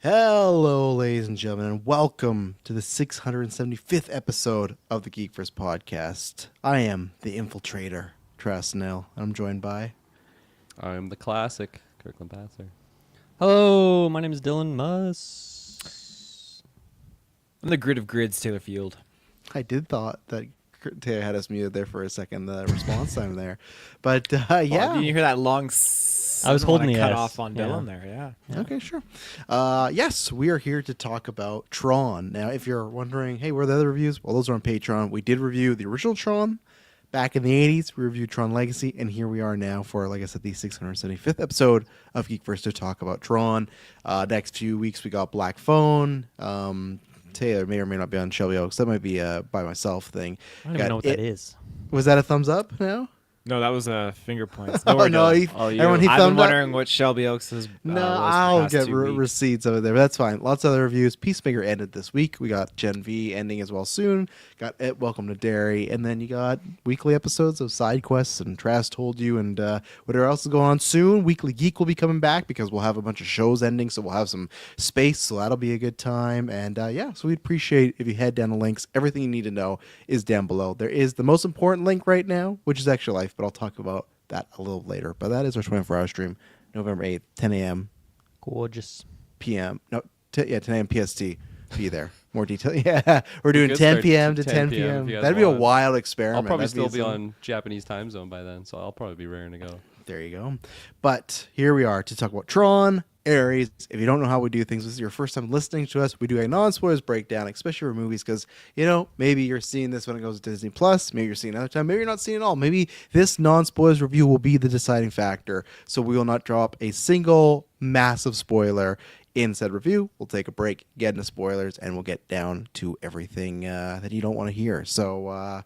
Hello, ladies and gentlemen, and welcome to the 675th episode of the GeekVerse podcast. I am the infiltrator, Trasnell. I'm joined by... I'm the classic Kirkland Passer. Hello, my name is Dylan Muss. I'm the grid of grids, Taylor Field. I did thought that Taylor had us muted there for a second, the response time there. But, yeah. Did you hear that long I was holding the cut S. off on Yeah. Dylan there, yeah. Okay, sure. Yes, we are here to talk about Tron. Now, if you're wondering, hey, where are the other reviews? Well, those are on Patreon. We did review the original Tron back in the 80s. We reviewed Tron Legacy, and here we are now for, like I said, the 675th episode of GeekVerse to talk about Tron. Next few weeks, we got Black Phone. Taylor may or may not be on Shelby Oaks. That might be a by myself thing. I don't even know what that is. Was that a thumbs up now? No, that was finger points. Oh, no, everyone he I've thumbed been up. wondering what Shelby Oaks is. No, was the I'll past get 2 weeks. receipts of it there. But that's fine. Lots of other reviews. Peacemaker ended this week. We got Gen V ending as well soon. Got Welcome to Derry. And then you got weekly episodes of Side Quests and Trash Told You and whatever else is going on soon. Weekly Geek will be coming back because we'll have a bunch of shows ending. So we'll have some space. So that'll be a good time. And yeah, so we'd appreciate if you head down the links. Everything you need to know is down below. There is the most important link right now, which is Extra Life. But I'll talk about that a little later. But that is our 24-hour stream, November 8th, 10 a.m. Gorgeous. p.m. No, 10 a.m. PST. Be there. More detail. Yeah, we're doing could 10 start p.m. to 10 10 p.m. p.m. if you guys That'd be a want. wild experiment. I'll probably That'd still be some- on Japanese time zone by then, so I'll probably be raring to go. There you go. But here we are to talk about Tron, Ares. If you don't know how we do things, this is your first time listening to us, we do a non-spoilers breakdown, especially for movies, because, you know, maybe you're seeing this when it goes to Disney Plus, maybe you're seeing it another time, maybe you're not seeing it all. Maybe this non-spoilers review will be the deciding factor, so we will not drop a single massive spoiler in said review. We'll take a break, get into spoilers, and we'll get down to everything that you don't want to hear. So,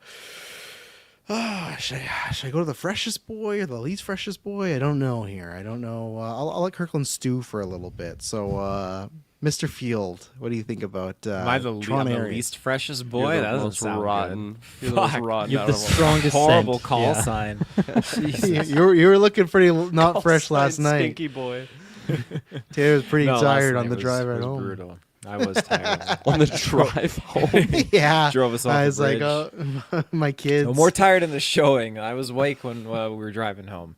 should I go to the freshest boy or the least freshest boy? I don't know here. I don't know. I'll let Kirkland stew for a little bit. So, Mr. Field, what do you think about Am I the, Tron I'm the Ares? least freshest boy? You're That the doesn't most sound rotten. good. You're the most Fuck. rotten. You have out the of all. strongest Horrible scent. call Yeah. sign. You were looking pretty not fresh last night. Stinky boy. Taylor was pretty No, last tired night on the was- drive right was home. Brutal. I was tired. On the drive home. Yeah, Drove us off I the was like, bridge. oh, my kids. No, more tired in the showing. I was awake when we were driving home.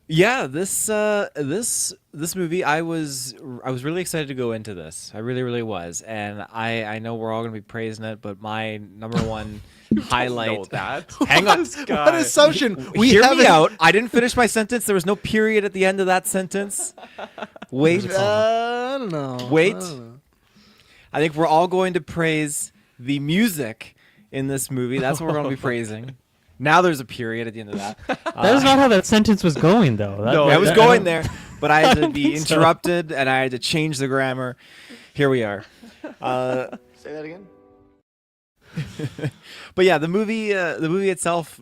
Yeah, this movie, I was really excited to go into this. I really was, and I know we're all gonna be praising it, but my number one highlight. Know that. Hang on, What assumption? We hear haven't. me out. I didn't finish my sentence. There was no period at the end of that sentence. Wait, I don't know. Wait. I don't know. I think we're all going to praise the music in this movie. That's what we're going to be praising. Now there's a period at the end of that. That is not how that sentence was going, though. No, I was I going don't- there, but I had to be think so. interrupted and I had to change the grammar. Here we are. Say that again. But yeah, the movie itself,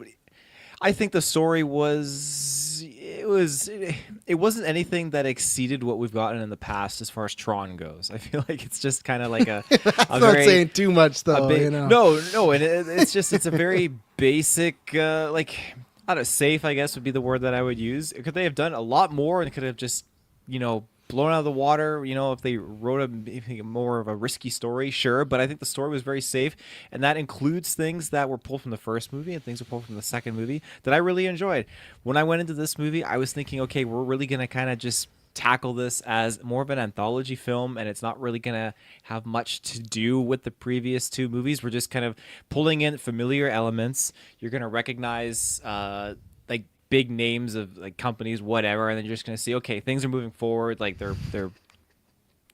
I think the story it wasn't anything that exceeded what we've gotten in the past as far as Tron goes. I feel like it's just kind of like a I'm not saying too much though. a you know. no, and it's a very basic like I don't know, safe, I guess would be the word that I would use. Could they have done a lot more and could have just, you know, blown out of the water, you know, if they wrote a more of a risky story, sure, but I think the story was very safe, and that includes things that were pulled from the first movie and things were pulled from the second movie that I really enjoyed. When I went into this movie, I was thinking, okay, we're really going to kind of just tackle this as more of an anthology film, and it's not really going to have much to do with the previous two movies. We're just kind of pulling in familiar elements. You're going to recognize like big names of like companies, whatever, and then you're just going to see, okay, things are moving forward. Like they're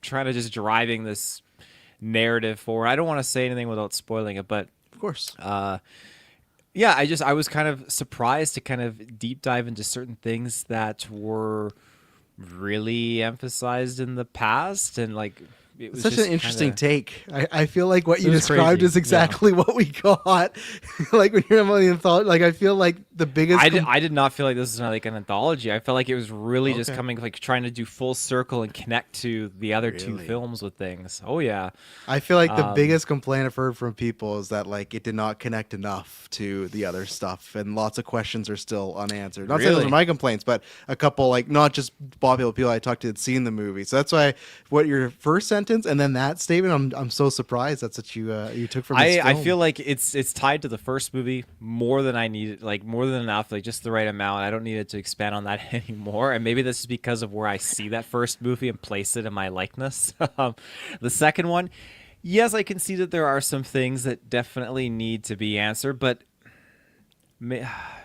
trying to just driving this narrative forward. I don't want to say anything without spoiling it, but Of course. yeah, I was kind of surprised to kind of deep dive into certain things that were really emphasized in the past, and like it was Such just an interesting kinda- take. I feel like what you was described crazy. is exactly what we got. Like when you're on the anthology, like I feel like the biggest. I did not feel like this was like an anthology. I felt like it was really just Okay. coming, like trying to do full circle and connect to the other two Really? films with things. Oh yeah. I feel like the Um, biggest complaint I've heard from people is that like it did not connect enough to the other stuff, and lots of questions are still unanswered. Not saying those Really? are my complaints, but a couple, like not just popular people I talked to had seen the movie. So that's why what your first sentence and then that statement, I'm so surprised that's what you took from this I film. feel like it's tied to the first movie more than I needed, like more than enough, like just the right amount. I don't need it to expand on that anymore. And maybe this is because of where I see that first movie and place it in my likeness. The second one, yes, I can see that there are some things that definitely need to be answered, but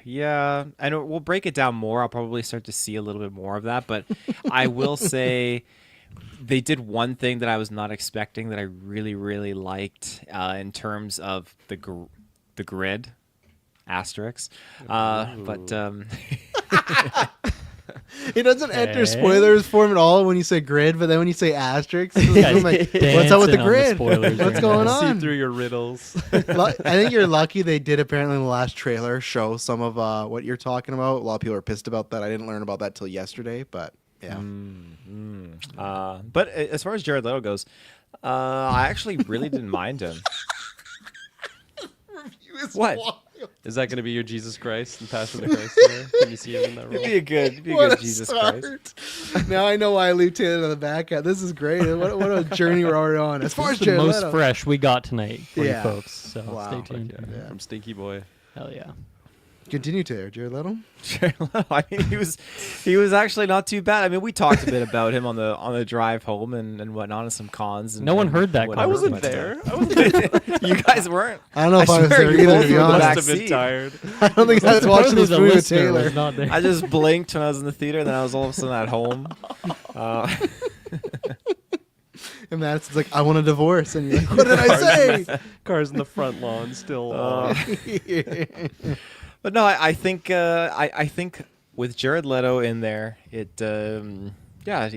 yeah, I know we'll break it down more. I'll probably start to see a little bit more of that, but I will say they did one thing that I was not expecting that I really, really liked in terms of the grid asterisk. But It doesn't enter Okay. spoilers form at all when you say grid, but then when you say asterisks, Yeah, I'm like, what's up with the dancing on the grid? spoilers What's right going now. See on? through your riddles. I think you're lucky they did apparently in the last trailer show some of what you're talking about. A lot of people are pissed about that. I didn't learn about that till yesterday, but yeah. but as far as Jared Leto goes, I actually really didn't mind him. What? Is that going to be your Jesus Christ and Passion of the Christ? There? Can you see him in that role? Be a good What a Jesus start. Christ. Now I know why I leave Taylor on the back end. This is great. What a journey we're already on. As far This as is the Jared most Leto. fresh we got tonight for Yeah. you folks. So Wow. stay tuned. Yeah, Yeah. From Stinky Boy. Hell yeah. Continue, Taylor. Jared Leto. Jared Leto, I mean, he was actually not too bad. I mean, we talked a bit about him on the drive home and whatnot, and some cons. And, No one and heard that whatever, I wasn't But, there. I wasn't there. You guys weren't. I don't know if I was swear there you either, both to be were in the honest. back Must have been seat. tired. I don't think I was watching this the movie with listener Taylor. was not there. I just blinked when I was in the theater, and then I was all of a sudden at home. And Madison's like, I want a divorce. And you're like, what did I say? Cars in the front lawn still. But no, I think I think with Jared Leto in there, it yeah,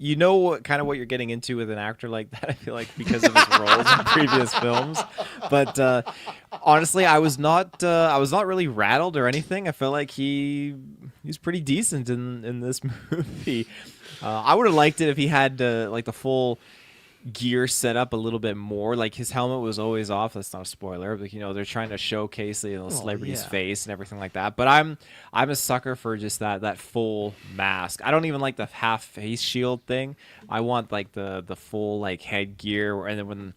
you know what you're getting into with an actor like that. I feel like because of his roles in previous films. But honestly, I was not really rattled or anything. I felt like he's pretty decent in this movie. I would have liked it if he had like the full gear set up a little bit more. Like his helmet was always off. That's not a spoiler, but they're trying to showcase the celebrity's yeah. face and everything like that. But I'm a sucker for just that full mask. I don't even like the half face shield thing. I want like the full like headgear. And then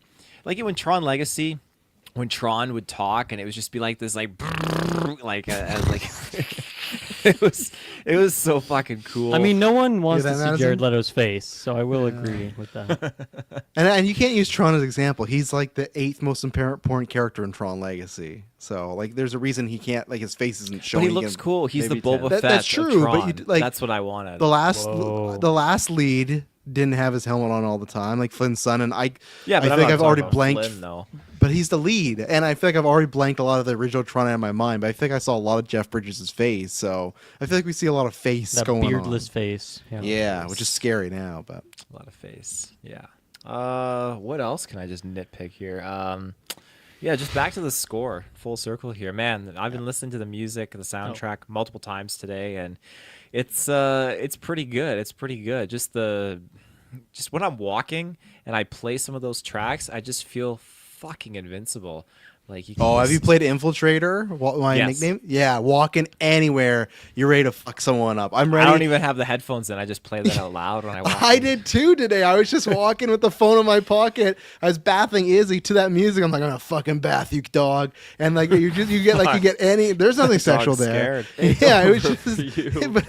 when Tron Legacy, when Tron would talk and it would just be like this like as like it was so fucking cool. I mean, no one wants that, to see Madison? Jared Leto's face, so I will agree with that. And you can't use Tron as an example. He's like the 8th most important character in Tron Legacy. So like, there's a reason he can't, like, his face isn't but showing. he looks cool. He's the maybe Boba 10. Fett. That's of true, but Tron. like, that's what I wanted. The last Whoa. lead didn't have his helmet on all the time, like Flynn's son. And I yeah, but I I'm think not I've talking already about blanked. Flynn, though. But he's the lead, and I feel like I've already blanked a lot of the original Tron out of my mind. But I think I saw a lot of Jeff Bridges' face, so I feel like we see a lot of face That going beardless on. face. Yeah, which is scary now. But A lot of face. Yeah. What else can I just nitpick here? Yeah, just back to the score. Full circle here, man. I've been listening to the music, the soundtrack multiple times today, and it's pretty good. It's pretty good. Just when I'm walking and I play some of those tracks, I just feel fucking invincible. Like you can have you just- played Infiltrator? My Yes. nickname? Yeah, walking anywhere, you're ready to fuck someone up. I'm ready. I don't even have the headphones in. I just play that out loud when I walk. I in. did too today. I was just walking with the phone in my pocket. I was bathing Izzy to that music. I'm like, I'm gonna fucking bath you, dog. And like you get any. There's nothing sexual there. scared. Yeah, it was over just. for you. But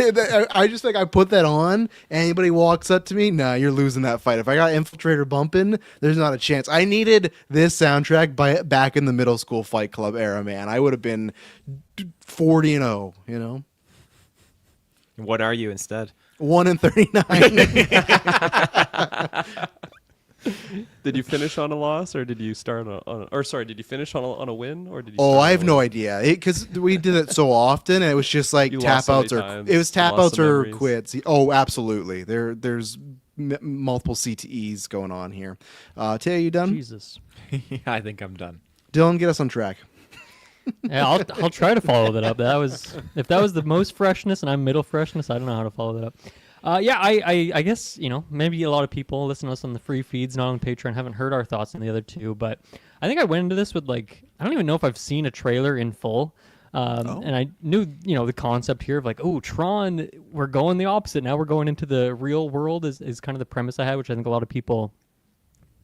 I just like I put that on. Anybody walks up to me, nah, you're losing that fight. If I got Infiltrator bumping, there's not a chance. I needed this soundtrack back in the middle school Fight Club era, man. I would have been 40-0. You know, What are you instead? 1-39. Did you finish on a loss, or did you start did you finish on a win, or did you? Oh, start I have on a no win? idea. Because we did it so often, and it was just like You tap lost so outs many or times. it was tap You lost outs some or memories. quits. Oh, absolutely. There's multiple CTEs going on here. Tay, you done? Jesus. Yeah, I think I'm done. Dylan, get us on track. Yeah, I'll try to follow that up. If that was the most freshness and I'm middle freshness, I don't know how to follow that up. Yeah, I guess, maybe a lot of people listen to us on the free feeds, not on Patreon, haven't heard our thoughts on the other two, but I think I went into this with I don't even know if I've seen a trailer in full. And I knew, the concept here of Tron, we're going the opposite. Now we're going into the real world is kind of the premise I had, which I think a lot of people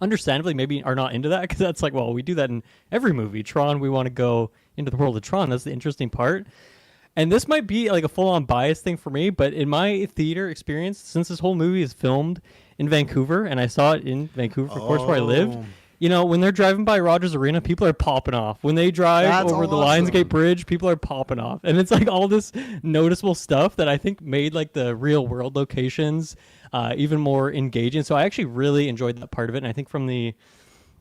understandably maybe are not into that because that's we do that in every movie. Tron, we want to go into the world of Tron. That's the interesting part. And this might be a full-on bias thing for me, but in my theater experience, since this whole movie is filmed in Vancouver, and I saw it in Vancouver, of course, where I live, when they're driving by Rogers Arena, people are popping off. When they drive over the Lionsgate Bridge, people are popping off. And it's all this noticeable stuff that I think made the real-world locations even more engaging. So I actually really enjoyed that part of it, and I think from the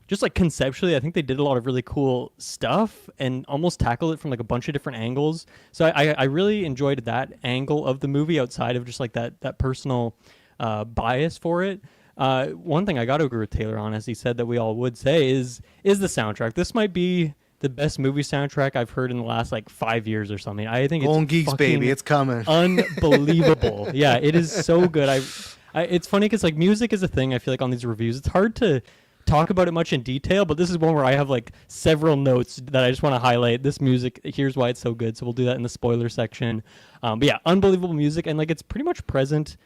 just conceptually, I think they did a lot of really cool stuff and almost tackled it from a bunch of different angles. So I really enjoyed that angle of the movie outside of just that personal bias for it. One thing I got to agree with Taylor on, as he said that we all would say, is the soundtrack. This might be the best movie soundtrack I've heard in the last 5 years or something. I think Golden it's Geeks, baby, it's coming. Unbelievable. Yeah, it is so good. It's funny because music is a thing. I feel on these reviews, it's hard to talk about it much in detail, but this is one where I have several notes that I just want to highlight. This music, here's why it's so good. So we'll do that in the spoiler section. But yeah, unbelievable music, and it's pretty much present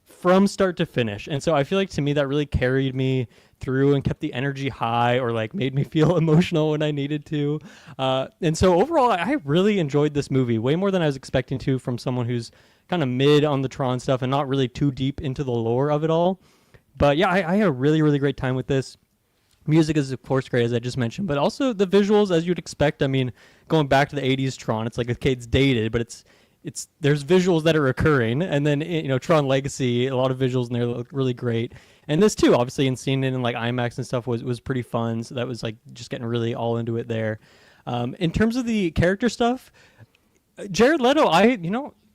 from start to finish. And so I feel to me that really carried me through and kept the energy high, or made me feel emotional when I needed to. And so overall, I really enjoyed this movie way more than I was expecting to from someone who's kind of mid on the Tron stuff and not really too deep into the lore of it all. But yeah, I had a really, really great time with this. Music is, of course, great, as I just mentioned, but also the visuals, as you'd expect. I mean, going back to the 80s Tron, it's okay, it's dated, but it's there's visuals that are occurring. And then, Tron Legacy, a lot of visuals in there look really great. And this, too, obviously, and seeing it in IMAX and stuff was pretty fun. So that was just getting really all into it there. In terms of the character stuff, Jared Leto,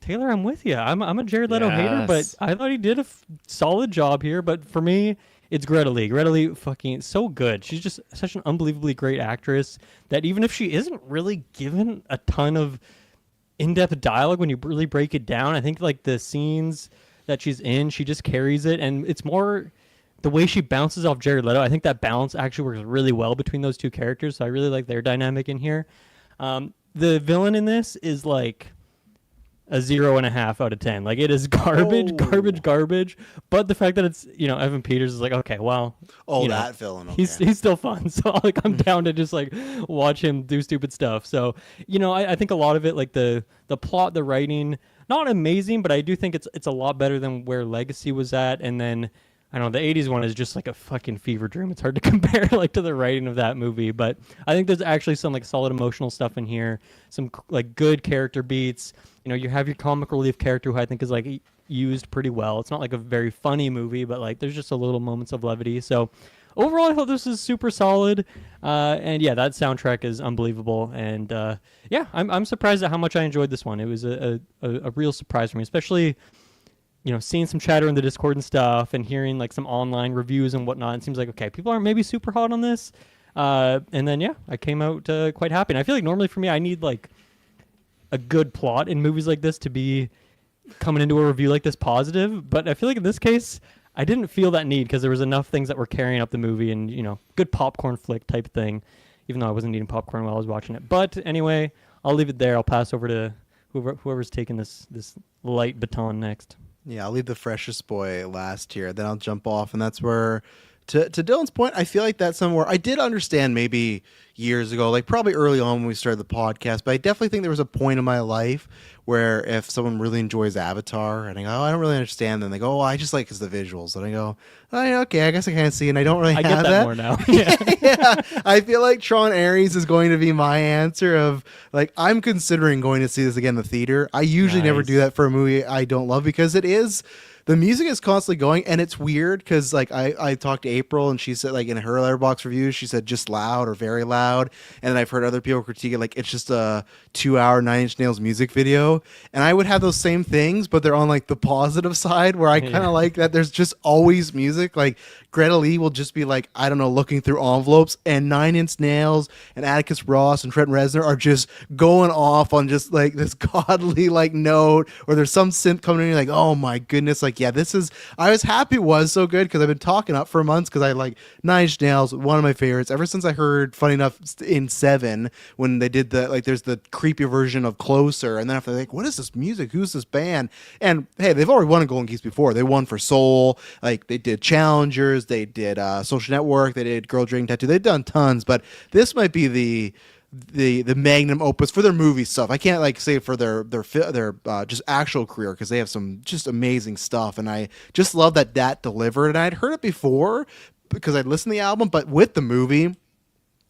Taylor, I'm with you. I'm a Jared Leto hater, but I thought he did a solid job here. But for me, it's Greta Lee. Greta Lee fucking so good. She's just such an unbelievably great actress that even if she isn't really given a ton of in-depth dialogue, when you really break it down, I think the scenes that she's in, she just carries it. And it's more the way she bounces off Jared Leto. I think that balance actually works really well between those two characters. So I really like their dynamic in here. The villain in this is a 0.5 out of 10. It is garbage, garbage. But the fact that it's Evan Peters is okay, well, that villain. Okay. He's still fun. So I'm down to just watch him do stupid stuff. So I think a lot of it, the plot, the writing, not amazing, but I do think it's a lot better than where Legacy was at. And then I don't know, the 80s one is just a fucking fever dream. It's hard to compare to the writing of that movie, but I think there's actually some solid emotional stuff in here, some good character beats. You have your comic relief character who I think is used pretty well. It's not a very funny movie, but there's just a little moments of levity. So overall, I thought this is super solid. And yeah, that soundtrack is unbelievable. And yeah, I'm surprised at how much I enjoyed this one. It was a real surprise for me, especially seeing some chatter in the Discord and stuff and hearing some online reviews and whatnot. It seems okay, people aren't maybe super hot on this. And then, yeah, I came out quite happy. And I feel normally for me, I need a good plot in movies like this to be coming into a review like this positive. But I feel in this case, I didn't feel that need because there was enough things that were carrying up the movie and, good popcorn flick type thing, even though I wasn't eating popcorn while I was watching it. But anyway, I'll leave it there. I'll pass over to whoever's taking this light baton next. Yeah, I'll leave the freshest boy last here. Then I'll jump off, and that's where, to Dylan's point, I feel that's somewhere I did understand maybe years ago, probably early on when we started the podcast, but I definitely think there was a point in my life where if someone really enjoys Avatar, and I go, oh, I don't really understand them, they go, oh, I just because the visuals, and I go, oh, yeah, okay, I guess I can't see, and I don't really have get that more now. Yeah. Yeah, I feel Tron Ares is going to be my answer of, I'm considering going to see this again in the theater. I usually never do that for a movie I don't love because it is the music is constantly going, and it's weird because like I talked to April, and she said like in her Letterboxd review, she said just loud or very loud, and then I've heard other people critique it like it's just a 2-hour Nine Inch Nails music video, and I would have those same things, but they're on like the positive side where I kind of like that there's just always music. Like Greta Lee will just be like, I don't know, looking through envelopes, and Nine Inch Nails and Atticus Ross and Trent Reznor are just going off on just like this godly like note, or there's some synth coming in, you're like, oh my goodness, like yeah, this is. I was happy it was so good because I've been talking up for months because I like Nine Inch Nails, one of my favorites ever since I heard. Funny enough, in Seven when they did the like, there's the creepy version of Closer, and then after like, what is this music? Who's this band? And hey, they've already won a Golden Geese before. They won for Soul, like they did Challengers, they did Social Network, they did Girl Dragon Tattoo. They've done tons, but this might be the magnum opus for their movie stuff. I can't like say for their just actual career because they have some just amazing stuff, and I just love that delivered. And I'd heard it before because I'd listened to the album, but with the movie,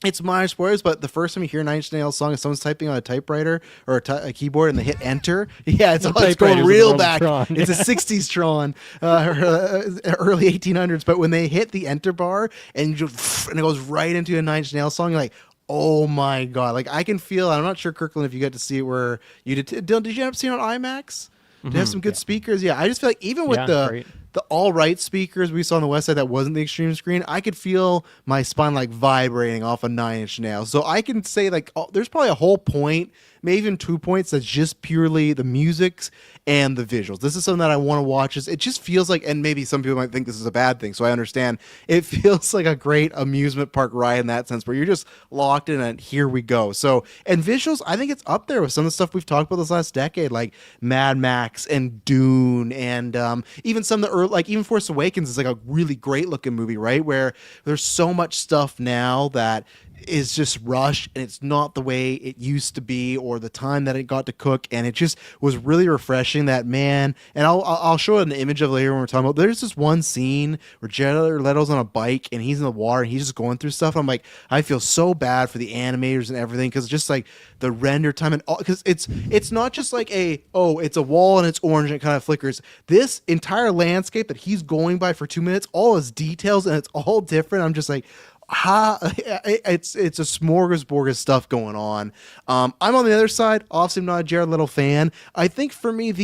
it's minor spoilers, but the first time you hear a Nine Inch Nails song is someone's typing on a typewriter or a keyboard and they hit enter. Yeah, it's going real back. Tron, It's a 60s Tron, early 1800s. But when they hit the enter bar and it goes right into a Nine Inch Nails song, you're like, oh my God. Like I can feel, I'm not sure, Kirkland, if you got to see it where you did. Dylan, did you end up seeing it on IMAX? Did it have some good speakers? Yeah, I just feel like even with the all right speakers we saw on the west side that wasn't the extreme screen, I could feel my spine like vibrating off a Nine Inch Nails. So I can say like there's probably a whole point, maybe even 2 points, that's just purely the musics and the visuals. This is something that I want to watch. It just feels like, and maybe some people might think this is a bad thing, so I understand. It feels like a great amusement park ride in that sense, where you're just locked in and here we go. So, and visuals, I think it's up there with some of the stuff we've talked about this last decade, like Mad Max and Dune, and even some of the early, like even Force Awakens is like a really great looking movie, right? Where there's so much stuff now that is just rushed and it's not the way it used to be or the time that it got to cook, and it just was really refreshing. That man, and I'll show an image of it later when we're talking about, there's this one scene where Jared Leto's on a bike and he's in the water and he's just going through stuff. I'm like, I feel so bad for the animators and everything, because just like the render time and all, because it's not just like it's a wall and it's orange and it kind of flickers. This entire landscape that he's going by for 2 minutes, all his details, and it's all different. I'm just like, it's a smorgasbord of stuff going on. I'm on the other side. Obviously, I'm not a Jared Leto fan. I think for me,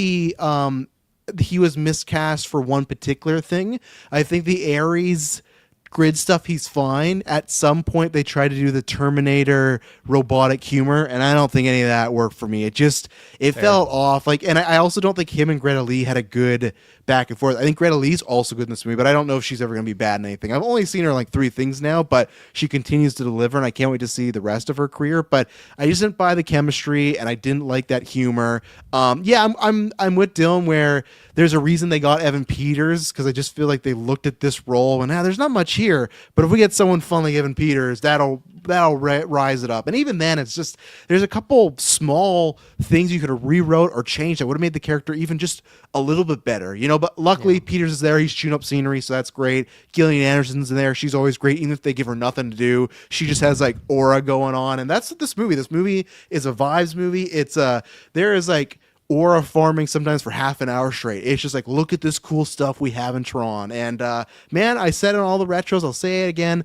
he was miscast for one particular thing. I think the Ares grid stuff, he's fine. At some point, they tried to do the Terminator robotic humor, and I don't think any of that worked for me. It felt off. Like, and I also don't think him and Greta Lee had a good back and forth. I think Greta Lee's also good in this movie, but I don't know if she's ever going to be bad in anything. I've only seen her in like 3 things now, but she continues to deliver, and I can't wait to see the rest of her career. But I just didn't buy the chemistry, and I didn't like that humor. I'm with Dylan where there's a reason they got Evan Peters, because I just feel like they looked at this role and there's not much here, but if we get someone fun like Evan Peters, that'll rise it up. And even then, it's just there's a couple small things you could have rewrote or changed that would have made the character even just a little bit better, you know. But luckily, Peters is there. He's chewing up scenery, so that's great. Gillian Anderson's in there. She's always great, even if they give her nothing to do. She just has like aura going on, and that's this movie. This movie is a vibes movie. It's there is like aura farming sometimes for half an hour straight. It's just like, look at this cool stuff we have in Tron. And man, I said it on all the retros, I'll say it again,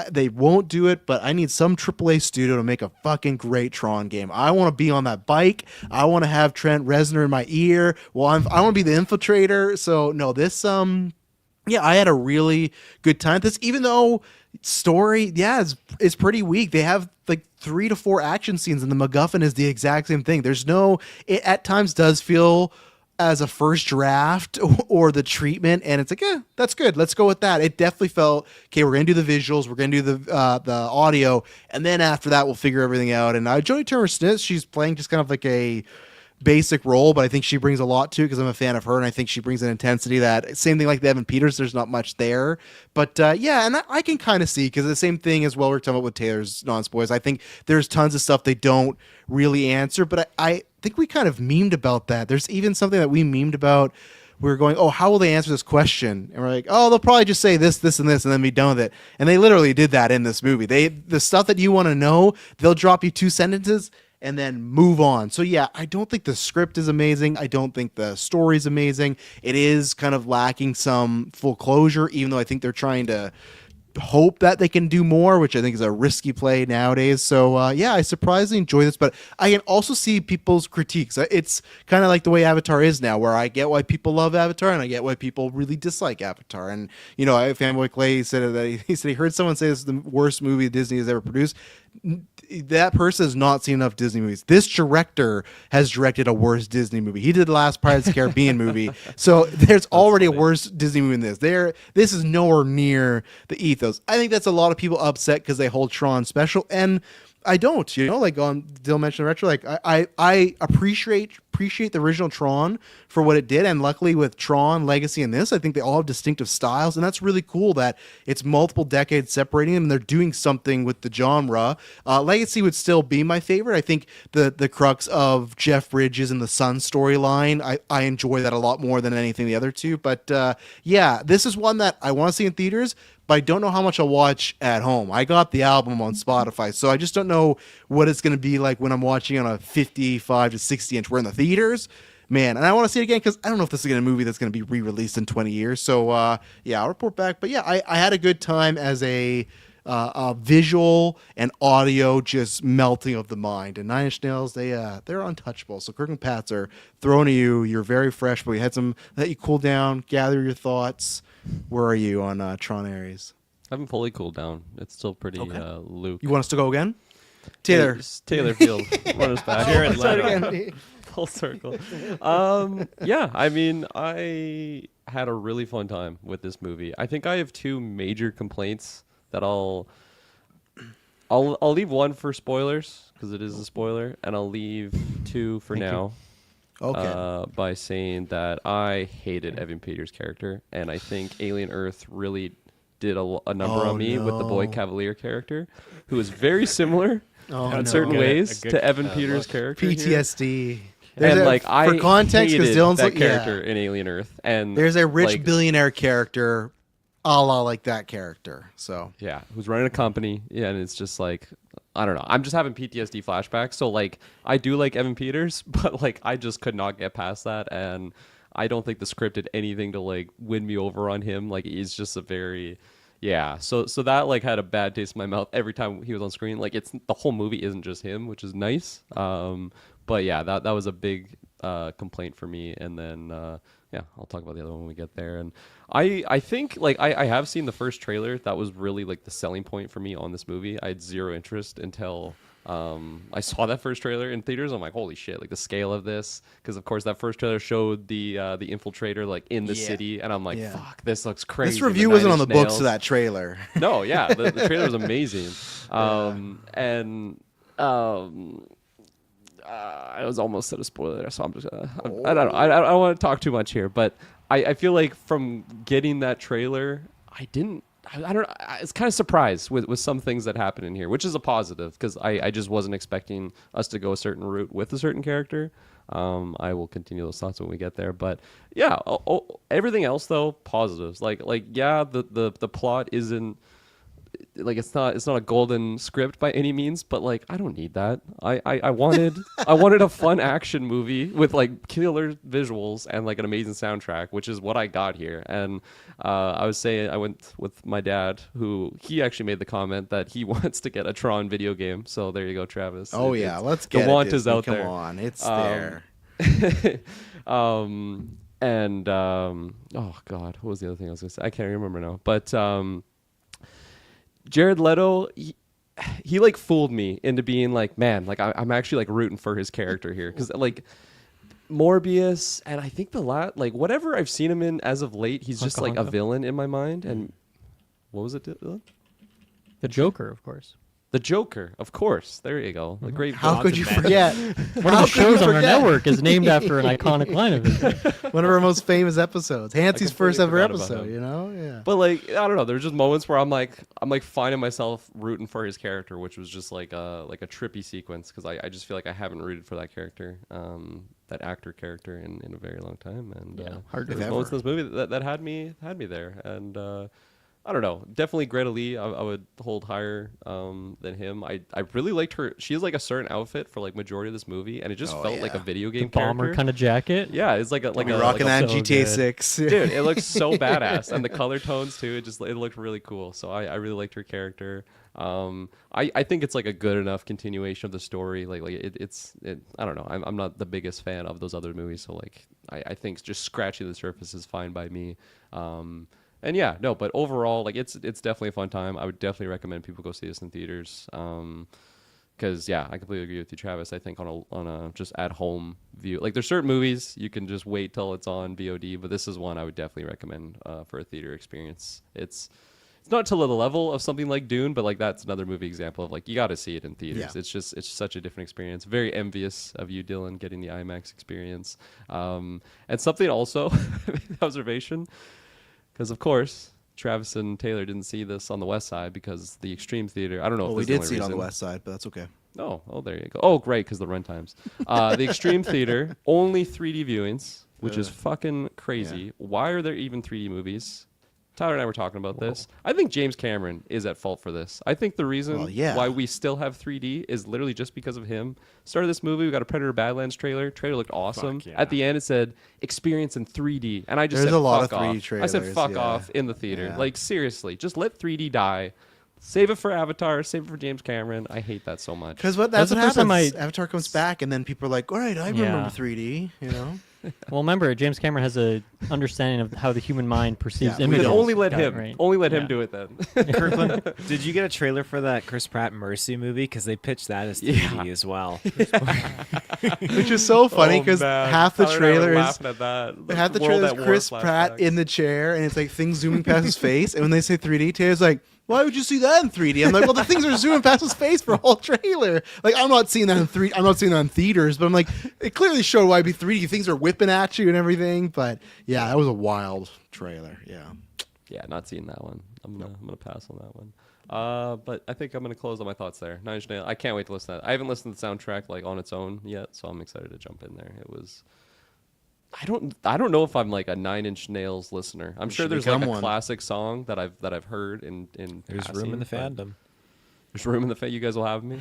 they won't do it, but I need some AAA studio to make a fucking great Tron game. I want to be on that bike. I want to have Trent Reznor in my ear. Well, I want to be the infiltrator. So no, this I had a really good time. This, even though story, is pretty weak. They have like 3 to 4 action scenes, and the MacGuffin is the exact same thing. It at times does feel as a first draft or the treatment, and it's like, that's good. Let's go with that. It definitely felt, okay, we're gonna do the visuals, we're gonna do the audio, and then after that we'll figure everything out. And Jodie Turner-Smith, she's playing just kind of like a basic role, but I think she brings a lot too, because I'm a fan of her, and I think she brings an intensity that, same thing like the Evan Peters, there's not much there. But and I can kind of see, because the same thing as well we're talking about with Taylor's non-spoilers. I think there's tons of stuff they don't really answer, but I think we kind of memed about that. There's even something that we memed about. We were going, how will they answer this question? And we're like, they'll probably just say this, this, and this, and then be done with it. And they literally did that in this movie. The stuff that you want to know, they'll drop you 2 sentences, and then move on. So yeah, I don't think the script is amazing. I don't think the story's amazing. It is kind of lacking some full closure, even though I think they're trying to hope that they can do more, which I think is a risky play nowadays. So yeah, I surprisingly enjoy this, but I can also see people's critiques. It's kind of like the way Avatar is now, where I get why people love Avatar and I get why people really dislike Avatar. And you know, Fanboy Clay said that he said he heard someone say this is the worst movie Disney has ever produced. That person has not seen enough Disney movies. This director has directed a worse Disney movie. He did the last Pirates of the Caribbean movie. So there's already a worse Disney movie than this. This is nowhere near the ethos. I think that's a lot of people upset because they hold Tron special, and I don't, like Dill mentioned retro, like I appreciate the original Tron for what it did, and luckily with Tron Legacy and this, I think they all have distinctive styles, and that's really cool that it's multiple decades separating them and they're doing something with the genre. Legacy would still be my favorite. I think the crux of Jeff Bridges and the Sun storyline, I enjoy that a lot more than anything the other two. But yeah, this is one that I want to see in theaters, but I don't know how much I'll watch at home. I got the album on Spotify, so I just don't know what it's going to be like when I'm watching on a 55 to 60 inch. We're in the theaters, man, and I want to see it again because I don't know if this is a movie that's going to be re-released in 20 years. So yeah, I'll report back. But yeah, I had a good time as a visual and audio just melting of the mind. And Nine Inch Nails, they're untouchable. So Kirk and Pats are thrown at you. You're very fresh, but we had some let you cool down, gather your thoughts. Where are you on Tron Ares? I haven't fully cooled down. It's still pretty Luke. You want us to go again? Taylor. It's Taylor Field. Run us back. Jared Start Leto. again. Full circle. Yeah, I mean, I had a really fun time with this movie. I think I have two major complaints that I'll leave one for spoilers because it is a spoiler, and I'll leave two for now. Okay. By saying that I hated Evan Peters' character, and I think Alien Earth really did a number on me with the Boy Cavalier character, who is very similar in certain ways to Evan Peters' character. PTSD. And I for context, because hated Dylan's that character in Alien Earth, and there's a rich like, billionaire character, a la like that character. So yeah, who's running a company, and it's just like, I don't know. I'm just having PTSD flashbacks. So like, I do like Evan Peters, but like, I just could not get past that, and I don't think the script did anything to like win me over on him. Like, he's just a very, yeah. So that like had a bad taste in my mouth every time he was on screen. Like, it's the whole movie isn't just him, which is nice. But yeah, that was a big complaint for me. And then yeah, I'll talk about the other one when we get there. And I think like I have seen the first trailer. That was really like the selling point for me on this movie. I had zero interest until I saw that first trailer in theaters. I'm like, holy shit, like the scale of this, because of course that first trailer showed the infiltrator like in the city, and I'm like, fuck, this looks crazy. this review wasn't on the books of that trailer. No, yeah, the trailer was amazing. I was almost at a spoiler there, so I'm just I don't know. I don't want to talk too much here, but I feel like from getting that trailer, I don't know. I was kind of surprised with some things that happened in here, which is a positive because I just wasn't expecting us to go a certain route with a certain character. I will continue those thoughts when we get there, but yeah, everything else though, positives. Like yeah, the plot isn't. Like it's not a golden script by any means, but like I don't need that. I wanted a fun action movie with like killer visuals and like an amazing soundtrack, which is what I got here. And I was saying I went with my dad, who he actually made the comment that he wants to get a Tron video game. So there you go, Travis. Let's get the want it, is out there. Come on, it's there. And oh god, what was the other thing I was gonna say? I can't remember now. But Jared Leto, he like fooled me into being like, man, like I'm actually like rooting for his character here, because like Morbius and I think like whatever I've seen him in as of late, he's just like a villain in my mind. And what was it, Dylan? The Joker, of course. The Joker, of course. There you go. The great. How could you forget? One of the shows on our network is named after an iconic line of his. One of our most famous episodes. Hansy's first ever forgot about episode, him. you know? Yeah. But like I don't know, there's just moments where I'm like finding myself rooting for his character, which was just like a trippy sequence, because I just feel like I haven't rooted for that character, that actor character in a very long time. And Hard to there's moments in this movie that had me there. And I don't know. Definitely Greta Lee. I would hold higher than him. I really liked her. She has like a certain outfit for like majority of this movie, and it just felt like a video game Bomber character. kind of jacket. Yeah, it's like a Be like rocking a, that in so GTA good. 6. dude. It looks so badass, and the color tones too. It looked really cool. So I really liked her character. I think it's like a good enough continuation of the story. Like it's I don't know. I'm not the biggest fan of those other movies, so like I think just scratching the surface is fine by me. And yeah, no, but overall, like it's definitely a fun time. I would definitely recommend people go see this in theaters. Because yeah, I completely agree with you, Travis. I think on a just at home view, like there's certain movies you can just wait till it's on VOD, but this is one I would definitely recommend for a theater experience. It's not to the level of something like Dune, but like that's another movie example of like you got to see it in theaters. Yeah. It's such a different experience. Very envious of you, Dylan, getting the IMAX experience. And something also observation. Because of course, Travis and Taylor didn't see this on the West Side because the Extreme Theater. I don't know Well, if we this is did the see it only on the reason. West Side, but that's okay. Oh, there you go. Oh, great, because the run times. The Extreme Theater only 3D viewings, which is fucking crazy. Yeah. Why are there even 3D movies? Tyler and I were talking about this. I think James Cameron is at fault for this. I think the reason why we still have 3D is literally just because of him. Started this movie, we got a Predator Badlands trailer. Trailer looked awesome. Yeah. At the end, it said experience in 3D, and I just There's said a lot fuck of 3D off. trailers, I said fuck yeah. off in the theater. Yeah. Like seriously, just let 3D die. Save it for Avatar. Save it for James Cameron. I hate that so much. Because that's That's the what first time happens. Avatar comes back, and then people are like, all right, I remember Yeah. 3D, you know? Well, remember, James Cameron has a understanding of how the human mind perceives Yeah, we Then images. don't. only let Got it him. right. Only let him Yeah. do it then. Kirkland, did you get a trailer for that Chris Pratt Mercy movie? Because they pitched that as 3D as well. Which is so funny because half the trailer is laughing at that. half the trailer is Chris Pratt in the chair, and it's like things zooming past his face. And when they say 3D, Taylor's like, why would you see that in 3D? I'm like, well, the things are zooming past his face for a whole trailer. Like, I'm not seeing that in 3D. I'm not seeing that in theaters, but I'm like, it clearly showed why it'd be 3D. Things are whipping at you and everything. But yeah, that was a wild trailer. Yeah. Yeah, not seeing that one. I'm gonna pass on that one. But I think I'm gonna close on my thoughts there. Nine Inch Nails. I can't wait to listen to that. I haven't listened to the soundtrack like on its own yet, so I'm excited to jump in there. It was. I don't know if I'm like a Nine Inch Nails listener. I'm sure should there's like become a one. classic song that I've heard in There's room in the passing, but fandom. There's room in the fan. You guys will have me.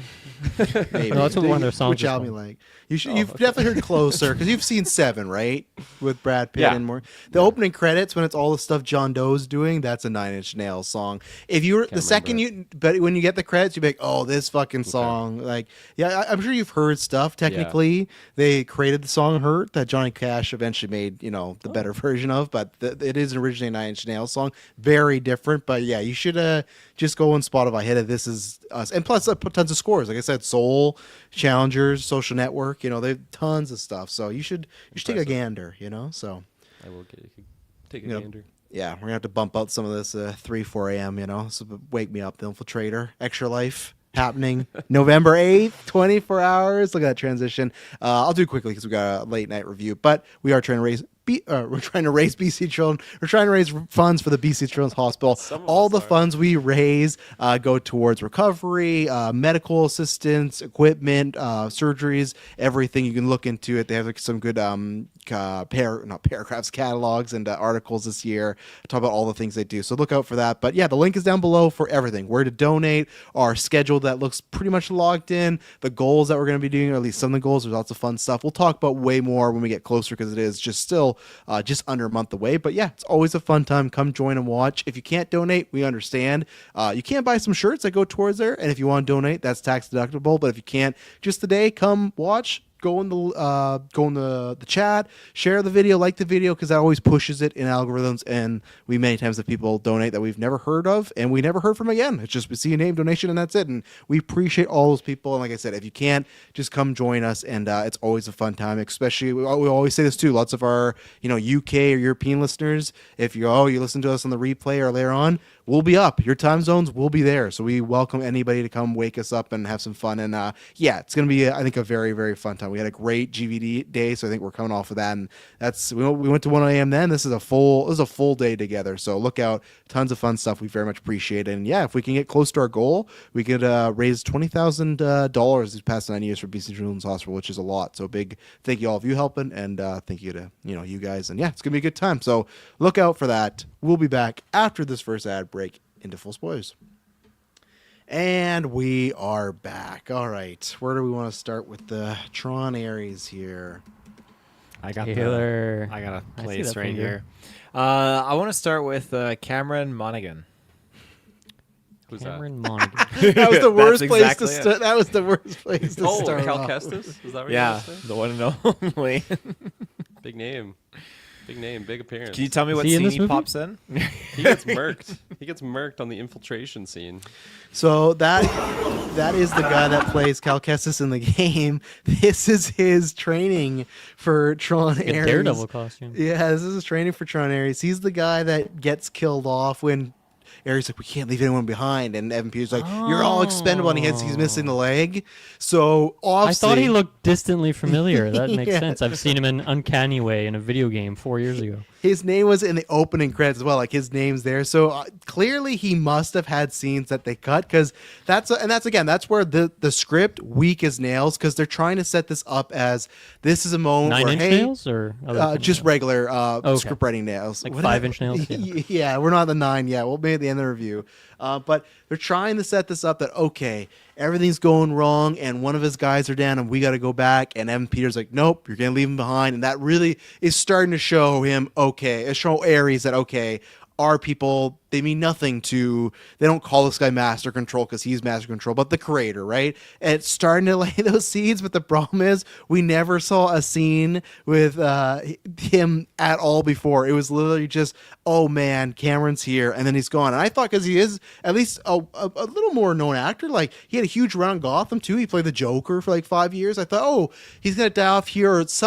Maybe. No, that's what one of their songs Which is album you called. like? You've okay. definitely heard Closer because you've seen Seven, right? With Brad Pitt Yeah. and more. The opening credits when it's all the stuff John Doe's doing, that's a Nine Inch Nails song. If you were the second but when you get the credits, you'd be like, oh, this fucking song. Like, yeah, I'm sure you've heard stuff. Technically, they created the song "Hurt" that Johnny Cash eventually made, the better version of. But it is originally a Nine Inch Nails song, very different. But yeah, you should just go on Spotify, hit it. This is us, and plus tons of scores. Like I said, Soul, Challengers, Social Network. They have tons of stuff. So you should take a gander. So I will take a gander. yeah, we're gonna have to bump out some of this 3-4 a.m. So wake me up, the Infiltrator, Extra Life happening November 8th, 24 hours. Look at that transition. I'll do it quickly because we got a late night review, but we are trying to raise. We're trying to raise BC Children. We're trying to raise funds for the BC Children's Hospital. All the funds we raise go towards recovery, medical assistance, equipment, surgeries, everything. You can look into it. They have some good paragraphs, catalogs, and articles this year. Talk about all the things they do. So look out for that. But yeah, the link is down below for everything. Where to donate, our schedule that looks pretty much logged in, the goals that we're going to be doing, or at least some of the goals. There's lots of fun stuff. We'll talk about way more when we get closer because it is just still just under a month away. But yeah, it's always a fun time. Come join and watch. If you can't donate, we understand. You can buy some shirts that go towards there. And if you want to donate, that's tax deductible. But if you can't, just today, come watch. Go in the chat, share the video, like the video, because that always pushes it in algorithms. And we many times have people donate that we've never heard of, and we never heard from again. It's just we see a name donation, and that's it. And we appreciate all those people. And like I said, if you can't, just come join us, and it's always a fun time. Especially we always say this too. Lots of our UK or European listeners, if you listen to us on the replay or later on, we'll be up. Your time zones will be there. So we welcome anybody to come wake us up and have some fun. And yeah, it's gonna be I think a very, very fun time time. We had a great GVD day, so I think we're coming off of that. And we went to 1 a.m. Then this is a full day together. So look out, tons of fun stuff. We very much appreciate it. And yeah, if we can get close to our goal, we could raise $20,000 these past 9 years for BC Children's Hospital, which is a lot. So big thank you all of you helping, and thank you to you guys. And yeah, it's gonna be a good time. So look out for that. We'll be back after this first ad break into full spoilers. And we are back. All right, where do we want to start with the Tron Ares here? I got Taylor. I got a I see place that right finger. here. I want to start with Cameron Monaghan. Who's Cameron Monaghan. That was the worst That's place exactly to it. start. That was the worst place to Oh, start. Cal off. Kestis? Is that what Yeah, you're saying? the one and only. Big name. Big name, big appearance. Can you tell me what he in scene this he movie? pops in? He gets murked. He gets murked on the infiltration scene. So that is the guy that plays Cal Kestis in the game. This is his training for Tron A Ares. Daredevil costume. Yeah, this is his training for Tron Ares. He's the guy that gets killed off when Ares like, we can't leave anyone behind, and Evan Peters like, you're all expendable, and he's missing the leg. So I obviously, thought he looked distantly familiar. That makes Yeah. sense. I've seen him in Uncanny Way in a video game 4 years ago. his name was in the opening credits as well. Like his name's there, so clearly he must have had scenes that they cut because that's where the script weak as nails because they're trying to set this up as this is a moment 9 where inch hey, nails or other kind of just nails? regular okay. script writing nails, Like What 5-inch nails? Yeah. Yeah, we're not the 9 yet. We'll be at the end of the review. But they're trying to set this up that, okay, everything's going wrong and one of his guys are down and we got to go back. And Evan Peters like, nope, you're going to leave him behind. And that really is starting to show him, show Ares that, okay, our people, they mean nothing to, they don't call this guy Master Control because he's Master Control, but the creator, right? And it's starting to lay those seeds, but the problem is we never saw a scene with him at all before. It was literally just, oh man, Cameron's here, and then he's gone. And I thought because he is at least a little more known actor, like he had a huge run on Gotham too. He played the Joker for like 5 years. I thought, oh, he's gonna die off here, or he's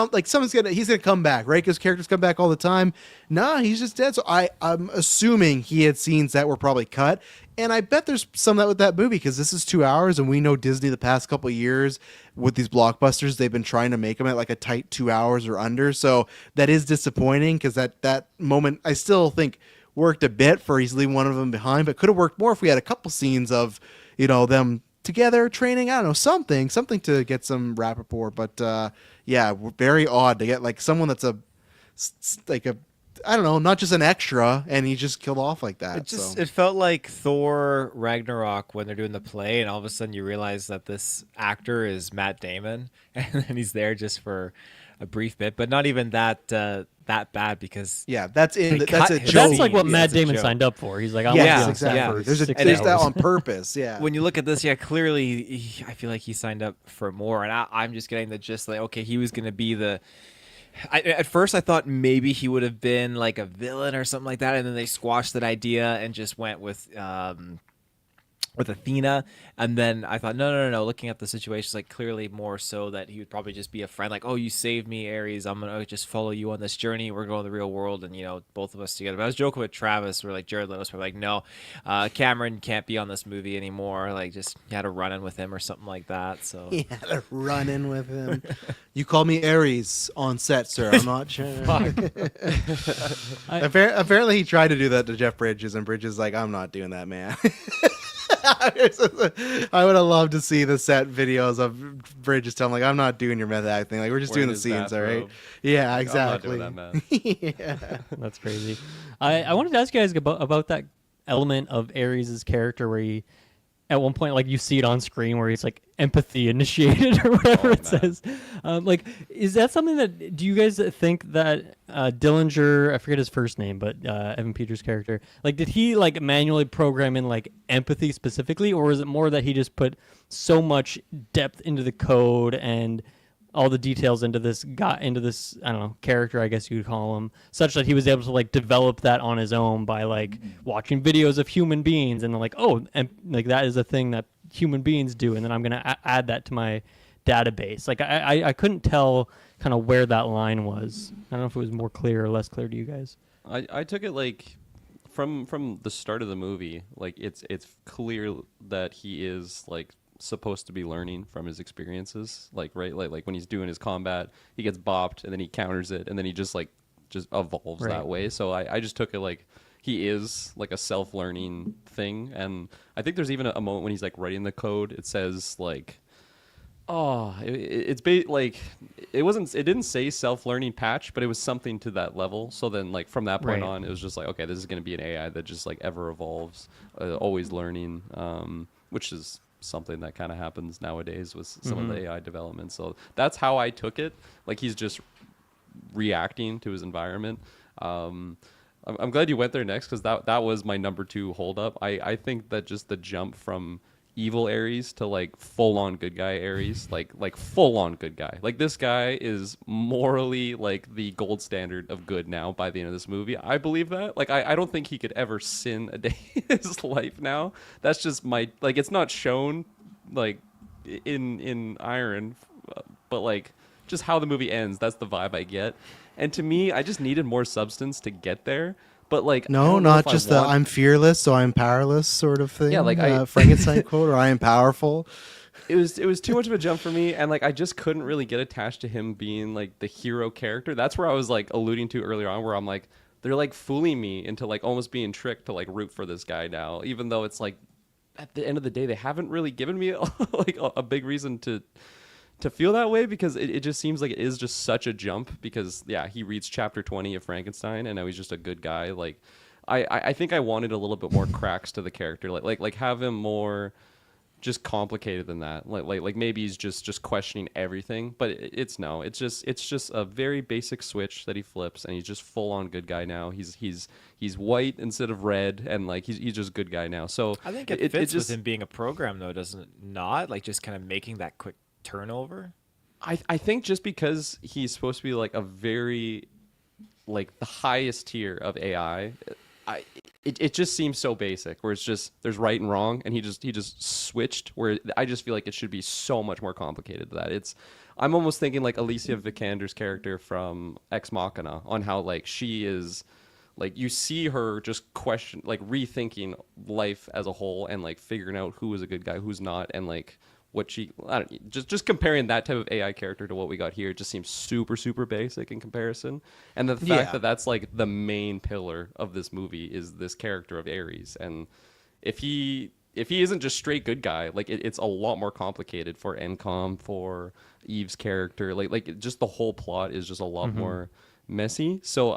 gonna come back, right? Because characters come back all the time. Nah, he's just dead. So I'm assuming he had scenes that were probably cut. And I bet there's some of that with that movie because this is 2 hours, and we know Disney the past couple of years with these blockbusters, they've been trying to make them at like a tight 2 hours or under. So that is disappointing because that moment I still think worked a bit for he's leaving one of them behind, but could have worked more if we had a couple scenes of them together training. I don't know, something to get some rapport. But yeah, very odd to get like someone that's I don't know, not just an extra, and he just killed off like that. It felt like Thor Ragnarok when they're doing the play, and all of a sudden you realize that this actor is Matt Damon, and then he's there just for a brief bit, but not even that bad because yeah, that's They that's cut a his But joke. that's like what Yeah, Matt it's a Damon joke. signed up for. He's like, I Yes, want to be on exactly. set for There's 6 that hours. on purpose. Yeah. when you look at this, yeah, clearly I feel like he signed up for more, and I'm just getting the gist like, okay, he was going to be at first I thought maybe he would have been like a villain or something like that, and then they squashed that idea and just went with Athena, and then I thought no, looking at the situation, it's like clearly more so that he would probably just be a friend, like, oh, you saved me, Ares, I'm gonna just follow you on this journey, we're going to the real world, and both of us together. But I was joking with Travis, where like Jared Leto's were like, no, Cameron can't be on this movie anymore, like just you had a run in with him or something like that. So He had a run in with him. You call me Ares on set, sir. I'm not sure. Apparently, he tried to do that to Jeff Bridges, and Bridges like, I'm not doing that, man. I would have loved to see the set videos of Bridges telling like, I'm not doing your method acting. Like, we're just Wearing doing the his scenes, all right? bathrobe. Yeah, Like, exactly. I'm not doing that, man. Yeah. That's crazy. I wanted to ask you guys about that element of Ares' character where he, at one point, like you see it on screen where he's like empathy initiated or whatever it says. Like, is that something that, do you guys think that Dillinger, I forget his first name, but Evan Peters' character, like, did he like manually program in like empathy specifically, or is it more that he just put so much depth into the code and all the details into this guy, into this, I don't know, character, I guess you could call him, such that he was able to like develop that on his own by like watching videos of human beings and like, oh, and like that is a thing that human beings do, and then I'm gonna add that to my database. Like I couldn't tell kind of where that line was. I don't know if it was more clear or less clear to you guys. I took it like from the start of the movie, like it's clear that he is like supposed to be learning from his experiences, like right, like when he's doing his combat, he gets bopped and then he counters it, and then he just evolves Right. that way. So I just took it like he is like a self-learning thing, and I think there's even a moment when he's like writing the code. It says like, oh, like it didn't say self-learning patch, but it was something to that level. So then like from that point Right. on, it was just like, okay, this is going to be an AI that just like ever evolves, always learning, which is something that kind of happens nowadays with some of the AI development. So that's how I took it. Like he's just reacting to his environment. I'm glad you went there next, because that was my number 2 holdup. I think that just the jump from evil Ares to like full on good guy Ares, like full on good guy. Like this guy is morally like the gold standard of good now by the end of this movie. I believe that. Like I don't think he could ever sin a day in his life now. That's just my like, it's not shown like in Iron, but like just how the movie ends, that's the vibe I get. And to me, I just needed more substance to get there. But like, I No, don't know not if I just the want- "I'm fearless, so I'm powerless" sort of thing. Yeah, like Frankenstein quote, or "I am powerful." it was too much of a jump for me, and like I just couldn't really get attached to him being like the hero character. That's where I was like alluding to earlier on, where I'm like, they're like fooling me into like almost being tricked to like root for this guy now, even though it's like at the end of the day they haven't really given me like a big reason to feel that way, because it just seems like it is just such a jump, because yeah, he reads chapter 20 of Frankenstein and now he's just a good guy. Like I think I wanted a little bit more cracks to the character, like have him more just complicated than that. Like maybe he's just questioning everything, but it's just a very basic switch that he flips, and he's just full on good guy now. He's white instead of red, and like he's just good guy now. So I think it fits just with him being a program, though, doesn't it not? Like just kind of making that quick turnover. I think just because he's supposed to be like a very like the highest tier of AI, it just seems so basic, where it's just there's right and wrong, and he just switched, where I just feel like it should be so much more complicated than that. I'm almost thinking like Alicia Vikander's character from Ex Machina, on how like she is like, you see her just question, like rethinking life as a whole, and like figuring out who is a good guy, who's not, and like what she, I don't, just comparing that type of AI character to what we got here, it just seems super super basic in comparison. And the fact that that's like the main pillar of this movie is this character of Ares, and if he isn't just straight good guy, like it's a lot more complicated for Encom, for Eve's character, like just the whole plot is just a lot more messy. So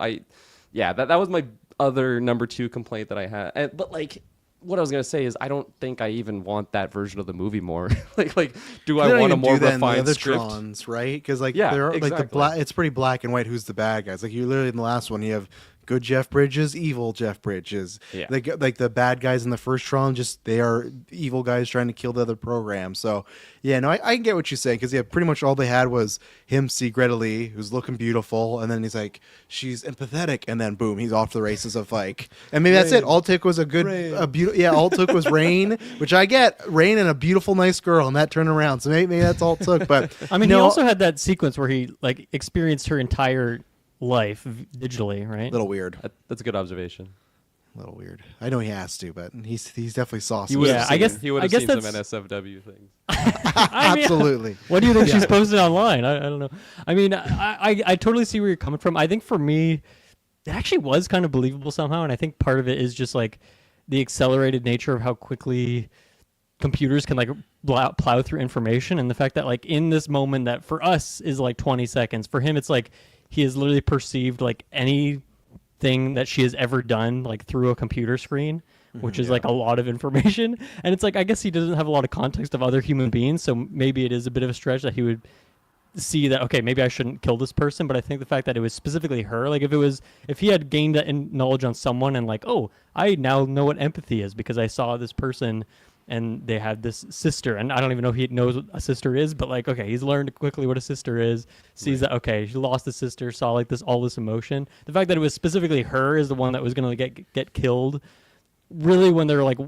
that was my other number 2 complaint that I had. But like, what I was gonna say is, I don't think I even want that version of the movie more. like, do I want a more refined the script? Trons, right? Because like, Yeah, they're like the exactly. black. It's pretty black and white. Who's the bad guys? Like you literally in the last one, you have good Jeff Bridges, evil Jeff Bridges. Yeah. Like the bad guys in the first Tron, just they are evil guys trying to kill the other program. So yeah, no, I can get what you're saying, because yeah, pretty much all they had was him see Greta Lee, who's looking beautiful, and then he's like, she's empathetic, and then boom, he's off to the races of like, and maybe that's it. All it took was all it took was rain, which I get, rain and a beautiful, nice girl, and that turned around. So maybe that's all it took. But I mean, no, he also had that sequence where he like experienced her entire life digitally, right? little weird. That's a good observation. A little weird. I know he has to, but he's definitely saucy. He would Yeah, have I guess- he would have I guess seen some that's- NSFW things. I mean, Absolutely. what do you think she's posted online? I don't know. I mean, I totally see where you're coming from. I think for me, it actually was kind of believable somehow, and I think part of it is just like the accelerated nature of how quickly computers can like plow through information, and the fact that like in this moment that for us is like 20 seconds, for him it's like he has literally perceived like anything that she has ever done like through a computer screen, which is like a lot of information. And it's like, I guess he doesn't have a lot of context of other human beings, so maybe it is a bit of a stretch that he would see that, okay, maybe I shouldn't kill this person. But I think the fact that it was specifically her, like if he had gained that knowledge on someone and like, oh, I now know what empathy is because I saw this person and they had this sister, and I don't even know if he knows what a sister is, but like, okay, he's learned quickly what a sister is, sees that, okay, she lost a sister, saw like all this emotion. The fact that it was specifically her is the one that was going to get killed, really, when they're like,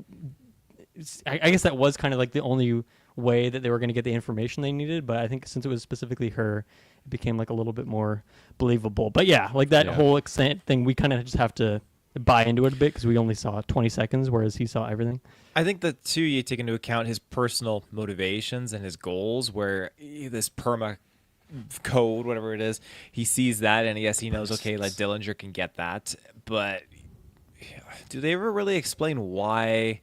I guess that was kind of like the only way that they were going to get the information they needed. But I think since it was specifically her, it became like a little bit more believable. But yeah, like that whole extent thing, we kind of just have to buy into it a bit because we only saw 20 seconds, whereas he saw everything. I think that too, you take into account his personal motivations and his goals, where this perma code, whatever it is, he sees that, and yes, he knows, okay, like Dillinger can get that, but do they ever really explain why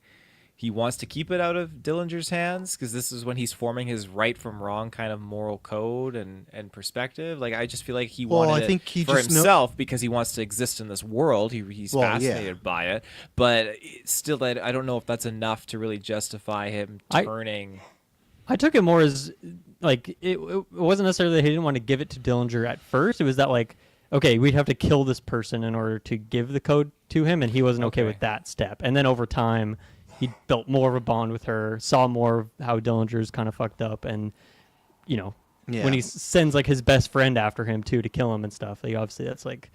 he wants to keep it out of Dillinger's hands? Because this is when he's forming his right from wrong kind of moral code and perspective. Like, I just feel like he wanted it for himself because he wants to exist in this world. He's fascinated by it. But still, I don't know if that's enough to really justify him turning. I took it more as, like, it wasn't necessarily that he didn't want to give it to Dillinger at first. It was that, like, okay, we'd have to kill this person in order to give the code to him, and he wasn't okay with that step. And then over time, he built more of a bond with her, saw more of how Dillinger's kind of fucked up, and, you know, when he sends, like, his best friend after him, too, to kill him and stuff, like, obviously that's like,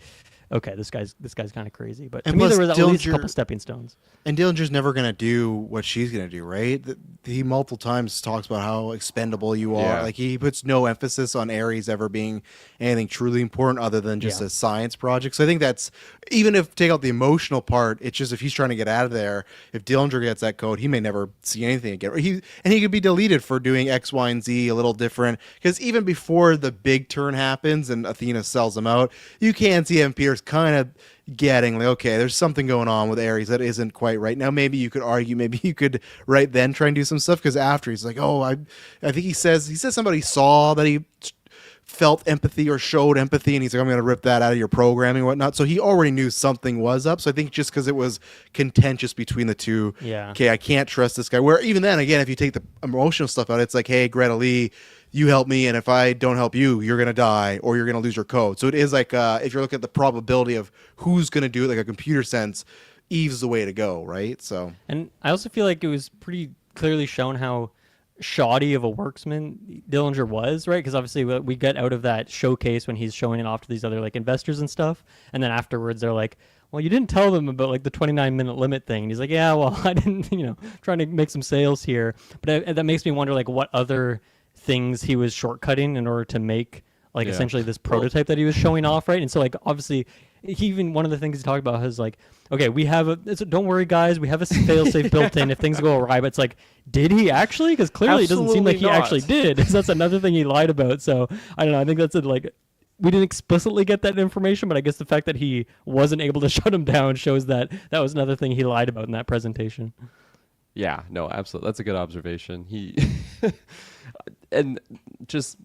okay, this guy's kind of crazy. But to me, there was at least a couple stepping stones. And Dillinger's never going to do what she's going to do, right? He multiple times talks about how expendable you are. Yeah. Like, he puts no emphasis on Ares ever being anything truly important other than just a science project. So I think that's, even if take out the emotional part, it's just if he's trying to get out of there, if Dillinger gets that code, he may never see anything again. He could be deleted for doing X, Y, and Z a little different. Because even before the big turn happens and Athena sells him out, you can see Evan Peters kind of getting like, okay, there's something going on with Ares that isn't quite right. Now, maybe you could argue, maybe you could right then try and do some stuff, because after he's like, oh, I think he says somebody saw that he felt empathy or showed empathy, and he's like, I'm going to rip that out of your programming and whatnot. So he already knew something was up. So I think just because it was contentious between the two, okay, I can't trust this guy. Where even then, again, if you take the emotional stuff out, it's like, hey, Greta Lee, you help me, and if I don't help you, you're going to die or you're going to lose your code. So it is like, if you're looking at the probability of who's going to do it, like a computer sense, Eve's the way to go, right? So, and I also feel like it was pretty clearly shown how shoddy of a worksman Dillinger was, right? Because obviously we get out of that showcase when he's showing it off to these other like investors and stuff, and then afterwards they're like, well, you didn't tell them about like the 29-minute limit thing. And he's like, yeah, well, I didn't, trying to make some sales here. But that makes me wonder like what other things he was shortcutting in order to make like essentially this prototype that he was showing off, right? And so like obviously even one of the things he talked about is like, okay, we have don't worry guys, we have a failsafe built in if things go awry. But it's like, did he actually? Because clearly it doesn't seem like he actually did. So that's another thing he lied about. So I don't know, I think that's like, we didn't explicitly get that information, but I guess the fact that he wasn't able to shut him down shows that that was another thing he lied about in that presentation. Yeah, no, absolutely. That's a good observation. He and just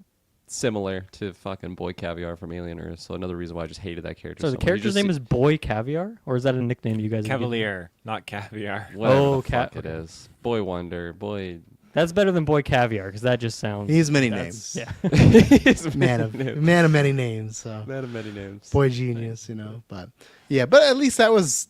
similar to fucking Boy Caviar from Alien Earth. So another reason why I just hated that character. So the character's name is Boy Caviar, or is that a nickname you guys? Cavalier, not Caviar. Whatever the fuck it is. Boy Wonder, Boy. That's better than Boy Caviar because that just sounds. He has many names. Yeah, man of many names. So man of many names. Boy genius, But yeah, but at least that was.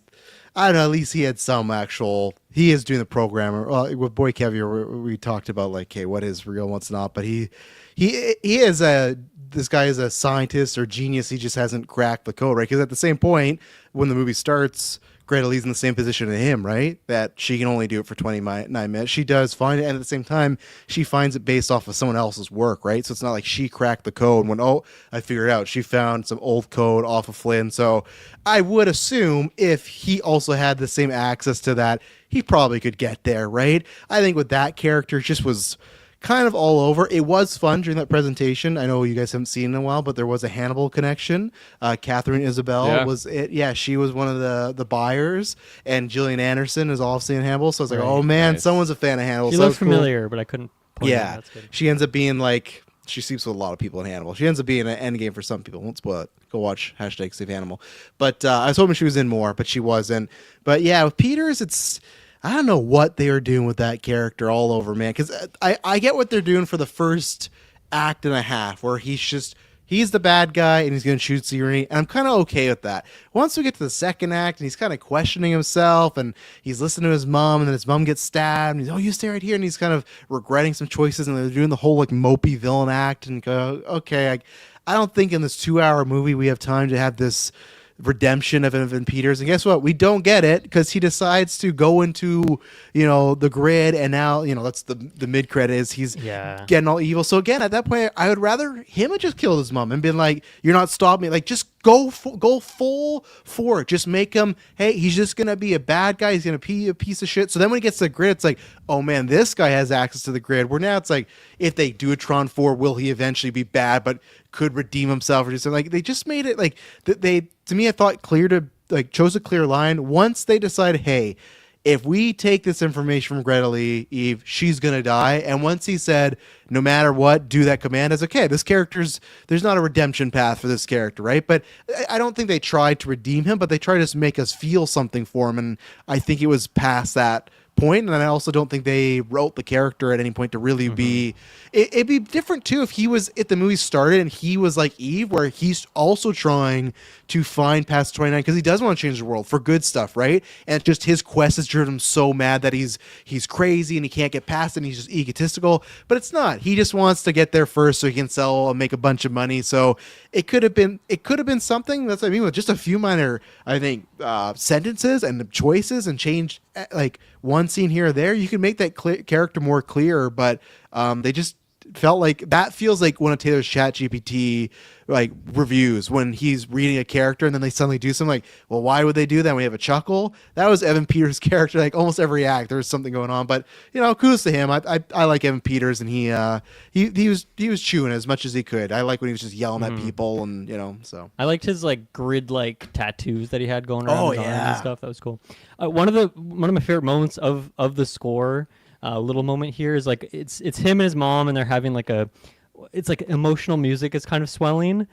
I don't know. At least he had some actual. He is doing the programmer. Well, with Boy Caviar, we talked about like, hey, what is real, what's not. But he is this guy is a scientist or genius. He just hasn't cracked the code, right? Because at the same point, when the movie starts, Greta Lee's in the same position as him, right? That she can only do it for 29 minutes. She does find it, and at the same time, she finds it based off of someone else's work, right? So it's not like she cracked the code and went, oh, I figured it out. She found some old code off of Flynn. So I would assume if he also had the same access to that, he probably could get there, right? I think with that character, it just was kind of all over. It was fun during that presentation. I know you guys haven't seen it in a while, but there was a Hannibal connection. Catherine Isabel was it. Yeah, she was one of the buyers, and Gillian Anderson is also in Hannibal. So I was like, oh man, someone's a fan of Hannibal. She looked familiar, but I couldn't point it out. That's good. She ends up being like, she sleeps with a lot of people in Hannibal. She ends up being an end game for some people. Won't spoil it. Go watch #SaveHannibal. But I was hoping she was in more, but she wasn't. But yeah, with Peters, it's. I don't know what they were doing with that character all over, man. Because I get what they're doing for the first act and a half, where he's the bad guy and he's going to shoot Sigourney, and I'm kind of okay with that. Once we get to the second act and he's kind of questioning himself and he's listening to his mom, and then his mom gets stabbed, and he's, oh, you stay right here, and he's kind of regretting some choices, and they're doing the whole like mopey villain act, and go, okay, I don't think in this 2-hour movie we have time to have this redemption of Evan Peters. And guess what? We don't get it because he decides to go into, the grid, and now, that's the mid credit is he's getting all evil. So again, at that point, I would rather him have just killed his mom and been like, you're not stopping me. Like, just go full for it. Just make him, hey, he's just gonna be a bad guy. He's gonna be a piece of shit. So then when he gets to the grid, it's like, oh man, this guy has access to the grid. Where now it's like, if they do a Tron 4, will he eventually be bad, but could redeem himself or do something? Like they just made it like they to me, I thought chose a clear line. Once they decide, hey, if we take this information from Greta Lee, Eve, she's going to die. And once he said, no matter what, do that command, it's okay. There's not a redemption path for this character, right? But I don't think they tried to redeem him, but they tried to make us feel something for him. And I think it was past that point. And I also don't think they wrote the character at any point to really be... It'd be different, too, if he was... If the movie started and he was like Eve, where he's also trying to find past 29, because he does want to change the world for good stuff, right? And just his quest has driven him so mad that he's crazy and he can't get past it and he's just egotistical. But it's not. He just wants to get there first so he can sell and make a bunch of money. So it could have been something. That's what I mean, with just a few minor, I think, sentences and choices and change like one scene here or there. You can make that character more clear, but they just felt like that feels like one of Taylor's ChatGPT like reviews when he's reading a character and then they suddenly do something like, well, why would they do that when we have a chuckle? That was Evan Peters' character. Like almost every act there was something going on, but kudos to him. I like Evan Peters, and he was chewing as much as he could. I like when he was just yelling at people, and so I liked his like grid like tattoos that he had going around his arms and stuff. That was cool. One of my favorite moments of the score, little moment here, is like it's him and his mom, and they're having like it's like emotional music is kind of swelling,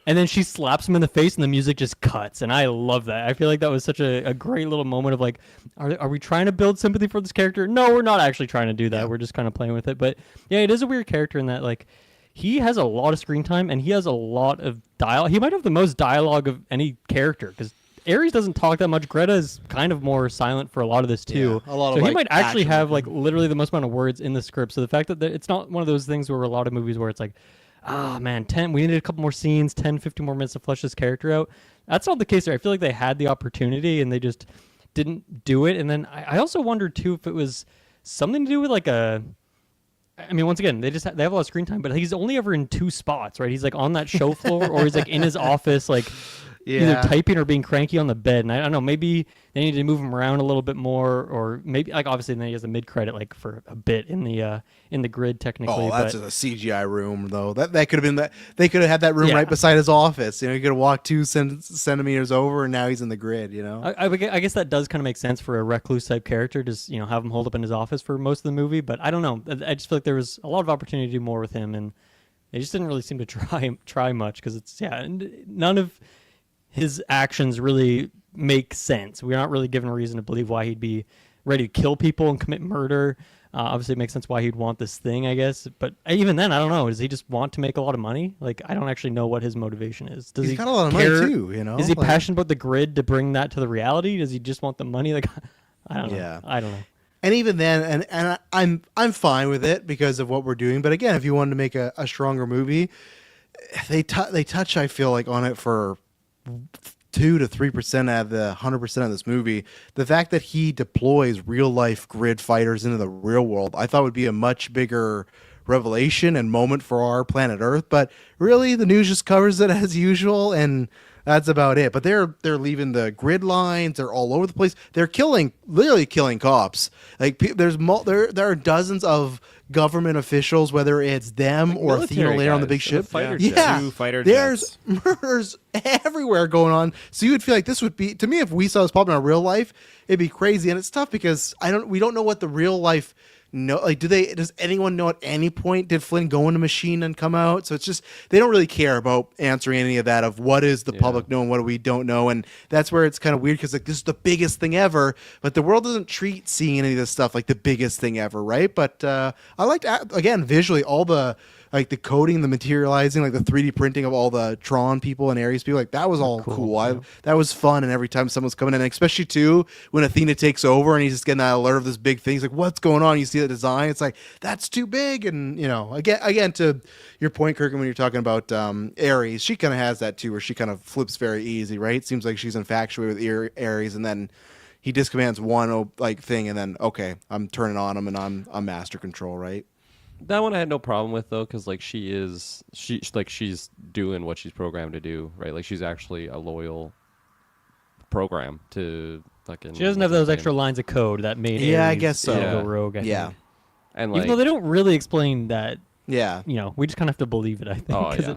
and then she slaps him in the face and the music just cuts, and I love that. I feel like that was such a great little moment of like, are we trying to build sympathy for this character? No, we're not actually trying to do that. We're just kind of playing with it. But yeah, it is a weird character in that like he has a lot of screen time and he has a lot of dialogue. He might have the most dialogue of any character because Ares doesn't talk that much. Greta is kind of more silent for a lot of this too. Yeah, a lot so of, he like, might actually action have like literally the most amount of words in the script. So the fact that it's not one of those things where a lot of movies where it's like, man, we needed a couple more scenes, 10, 15 more minutes to flesh this character out. That's not the case there. I feel like they had the opportunity and they just didn't do it. And then I also wondered too if it was something to do with like I mean, once again, they have a lot of screen time, but he's only ever in two spots, right? He's like on that show floor or he's like in his office, like either typing or being cranky on the bed. And I don't know, maybe they need to move him around a little bit more, or maybe like obviously then he has a mid credit like for a bit in the grid technically. Oh, that's just a CGI room though. That could have been that. They could have had that room right beside his office. He could have walked 2 centimeters over, and now he's in the grid. I guess that does kind of make sense for a recluse type character. Just have him hold up in his office for most of the movie. But I don't know. I just feel like there was a lot of opportunity to do more with him, and they just didn't really seem to try much because none of his actions really make sense. We're not really given a reason to believe why he'd be ready to kill people and commit murder. Obviously, it makes sense why he'd want this thing, I guess. But even then, I don't know. Does he just want to make a lot of money? Like, I don't actually know what his motivation is. He's got a lot of money too, Is he passionate about the grid to bring that to the reality? Does he just want the money? Like, I don't know. Yeah. I don't know. And even then, and I'm fine with it because of what we're doing. But again, if you wanted to make a stronger movie, they touch, I feel like, on it for 2 to 3% out of the 100% of this movie. The fact that he deploys real life grid fighters into the real world, I thought would be a much bigger revelation and moment for our planet Earth. But really, the news just covers it as usual, and that's about it. But they're leaving the grid lines. They're all over the place. They're literally killing cops. Like there are dozens of government officials, whether it's them or Athena later on the big ship. Two fighter there's jets. murders everywhere going on. So you would feel like this would be, to me, if we saw this pop in our real life, it'd be crazy. And it's tough because we don't know what the real life. No, like does anyone know at any point did Flynn go in a machine and come out? So it's just they don't really care about answering any of that of what is the public know and what we don't know, and that's where it's kind of weird because like this is the biggest thing ever, but the world doesn't treat seeing any of this stuff like the biggest thing ever, right? But I liked again visually all the like the coding, the materializing, like the 3D printing of all the Tron people and Ares people, like that was all cool. That was fun, and every time someone's coming in, especially too when Athena takes over and he's just getting that alert of this big thing, he's like, what's going on? You see the design, it's like that's too big, and again to your point, Kirk, when you're talking about Ares, she kind of has that too, where she kind of flips very easy, right? Seems like she's infatuated with Ares, and then he discommands one like thing, and then okay, I'm turning on him, and I'm master control, right? That one I had no problem with though, because like she's doing what she's programmed to do, right? Like she's actually a loyal program to fucking. She doesn't have what's his those extra name? lines of code that made Yeah, I Ares guess so. go Yeah. rogue. I Yeah. think. And like, Even though they don't really explain that, Yeah. we just kind of have to believe it. I think. oh 'cause yeah,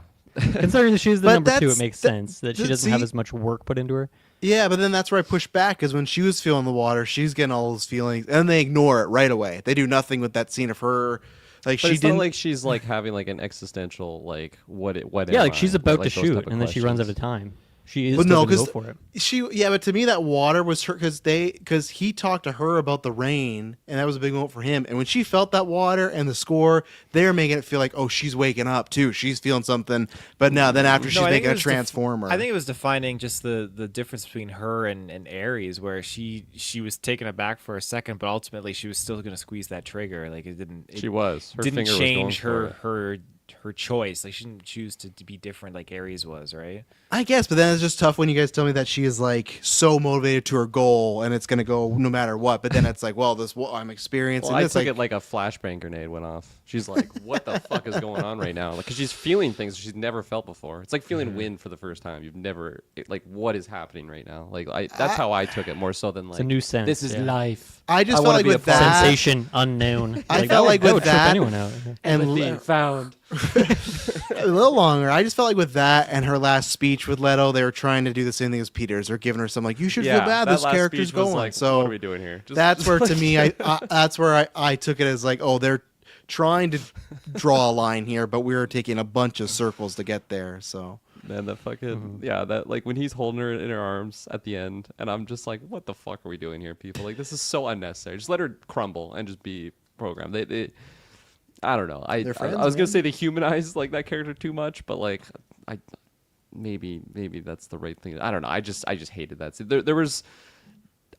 considering that she's the But number 2, that's- it makes that- sense that she that- doesn't have see- as much work put into her. Yeah, but then that's where I push back, because when she was feeling the water, she's getting all those feelings, and they ignore it right away. They do nothing with that scene of her. Like but she it's not didn't. like she's like having like an existential like what Yeah, am like she's I? about Like to those shoot, type of and then she runs out questions. of time. She is But no, going to go 'cause for it. but to me that water was her, because he talked to her about the rain, and that was a big moment for him. And when she felt that water and the score, they're making it feel like, oh, she's waking up too, she's feeling something. But no, then after she's I think making it a was transformer. I think it was defining just the difference between her and Ares, where she was taken aback for a second, but ultimately she was still going to squeeze that trigger. Like it didn't. It She was. Her didn't finger was change going for her it. her choice. Like she didn't choose to be different like Ares was, right? I guess, but then it's just tough when you guys tell me that she is like so motivated to her goal, and it's gonna go no matter what. But then it's like, well, I'm experiencing Well, I this. took it like a flashbang grenade went off. She's like, "What the fuck is going on right now?" Like, because she's feeling things she's never felt before. It's like feeling wind for the first time. You've never like, what is happening right now? Like, that's how I took it more so than like a new sense, This is yeah. life. I just felt wanna like be a with part of that, Sensation unknown. I felt like that with would trip that- anyone out. and Empathy found. a little longer. I just felt like with that and her last speech with Leto, they were trying to do the same thing as Peters. They're giving her some like, you should feel bad. that This last character's speech was going. like, So what are we doing here? Just- that's where to me, that's where I took it as like, oh, they're trying to draw a line here, but we were taking a bunch of circles to get there. So Man, that fucking that like when he's holding her in her arms at the end, and I'm just like, what the fuck are we doing here, people? Like this is so unnecessary. Just let her crumble and just be programmed. They I don't know. They're friends, I was man. gonna say they humanize like that character too much, but like I maybe that's the right thing. I don't know. I just hated that. There was.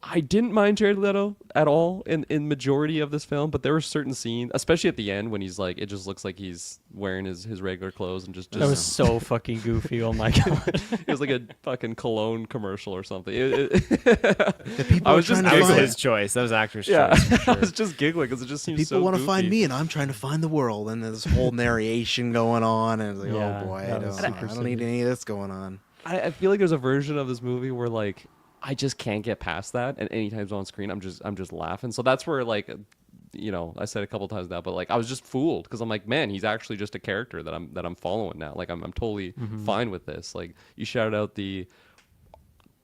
I didn't mind Jared Leto at all in majority of this film, but there were certain scenes, especially at the end when he's like, it just looks like he's wearing his regular clothes and just That was so fucking goofy. Oh my god. it was like a fucking cologne commercial or something. the people I are was just trying That to was find, his choice. That was actor's yeah, choice. For I sure. was just giggling because it just seems people so want to find goofy. me, and I'm trying to find the world. And there's this whole narration going on, and it's like, Yeah, oh boy, that was I super don't need any of this going on. I feel like there's a version of this movie where like I just can't get past that, and anytime it's on screen, I'm just laughing. So that's where like, I said a couple times now, but like I was just fooled because I'm like, man, he's actually just a character that I'm following now. Like I'm totally fine with this. Like you shouted out the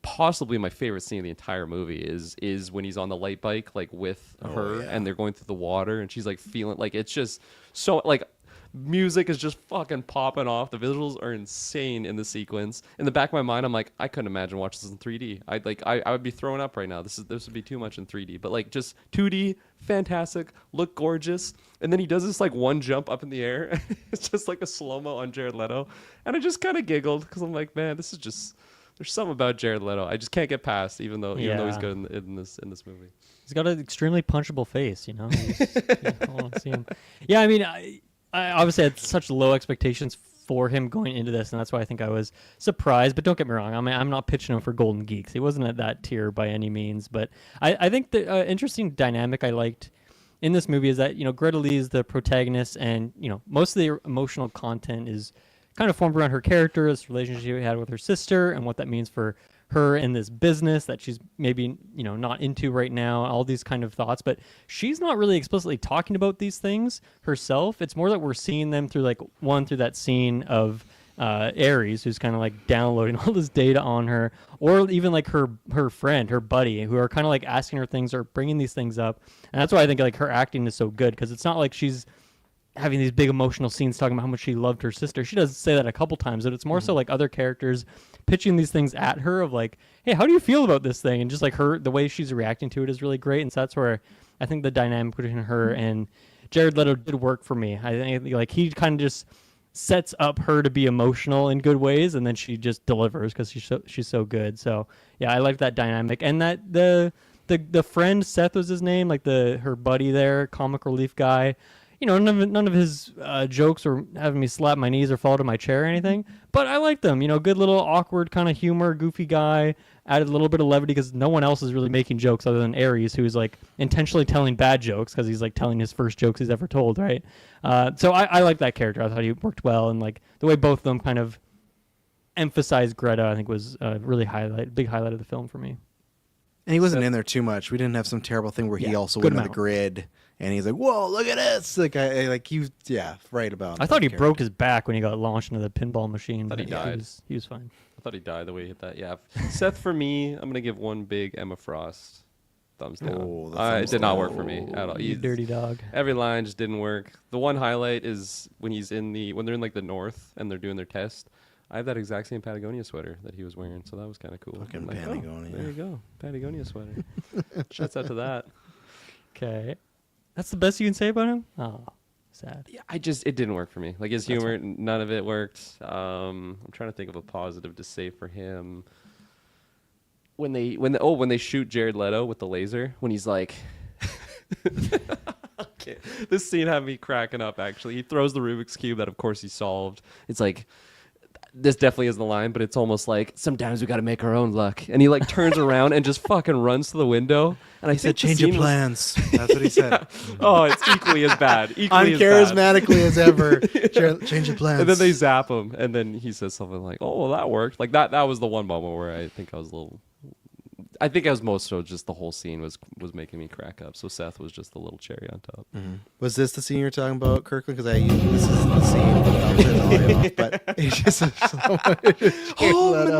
possibly my favorite scene in the entire movie is when he's on the light bike like with her and they're going through the water and she's like feeling like it's just so like. Music is just fucking popping off. The visuals are insane in the sequence. In the back of my mind, I'm like, I couldn't imagine watching this in 3D. I would be throwing up right now. This would be too much in 3D. But like just 2D, fantastic, look gorgeous. And then he does this like one jump up in the air. It's just like a slow-mo on Jared Leto. And I just kind of giggled because I'm like, man, this is just there's something about Jared Leto I just can't get past, even though he's Yeah. good in this movie. He's got an extremely punchable face, You just want to see him. Yeah, I mean, I obviously had such low expectations for him going into this, and that's why I think I was surprised. But don't get me wrong, I mean, I'm not pitching him for Golden Geeks. He wasn't at that tier by any means. But I think the interesting dynamic I liked in this movie is that, Greta Lee is the protagonist, and, most of the emotional content is kind of formed around her character, this relationship she had with her sister, and what that means for her in this business that she's maybe not into right now, all these kind of thoughts, but she's not really explicitly talking about these things herself. It's more that we're seeing them through through that scene of Ares, who's kind of like downloading all this data on her, or even like her friend, her buddy, who are kind of like asking her things or bringing these things up. And that's why I think like her acting is so good, because it's not like she's having these big emotional scenes talking about how much she loved her sister. She does say that a couple times, but it's more so like other characters pitching these things at her of like, hey, how do you feel about this thing? And just like the way she's reacting to it is really great. And so that's where I think the dynamic between her and Jared Leto did work for me. I think like he kind of just sets up her to be emotional in good ways, and then she just delivers because she's so good. So yeah, I like that dynamic. And that the friend, Seth was his name, like her buddy there, comic relief guy. none of his jokes were having me slap my knees or fall to my chair or anything. But I liked them. Good little awkward kind of humor, goofy guy. Added a little bit of levity because no one else is really making jokes other than Ares, who's like intentionally telling bad jokes because he's like telling his first jokes he's ever told, right? So I like that character. I thought he worked well, and like the way both of them kind of emphasized Greta, I think was a really big highlight of the film for me. And he wasn't in there too much. We didn't have some terrible thing where he also went on the grid and he's like, "Whoa, look at this!" Like, right about. I thought he broke his back when he got launched into the pinball machine. I thought he died. He was fine. I thought he died the way he hit that. Yeah. Seth, for me, I'm gonna give one big Emma Frost thumbs down. It did not work for me at all. You dirty dog. Every line just didn't work. The one highlight is when they're in like the north and they're doing their test. I have that exact same Patagonia sweater that he was wearing, so that was kind of cool. Fucking like, Patagonia. There you go, Patagonia sweater. Shouts out to that. Okay, that's the best you can say about him. Oh, sad. Yeah, it didn't work for me. Like his humor, none of it worked. I'm trying to think of a positive to say for him. When they shoot Jared Leto with the laser, when he's like, okay, this scene had me cracking up. Actually, he throws the Rubik's cube that, of course, he solved. It's like, this definitely isn't the line, but it's almost like, sometimes we got to make our own luck. And he like turns around and just fucking runs to the window. And I said, change your plans. That's what he said. Yeah. Oh, it's equally as bad. Uncharismatically as ever. Change your plans. And then they zap him, and then he says something like, "Oh, well, that worked." Like that was the one moment where I think I was a little. I think I was most so just the whole scene was making me crack up. So Seth was just the little cherry on top. Mm-hmm. Was this the scene you're talking about, Kirkland? Because this is the scene. But it's just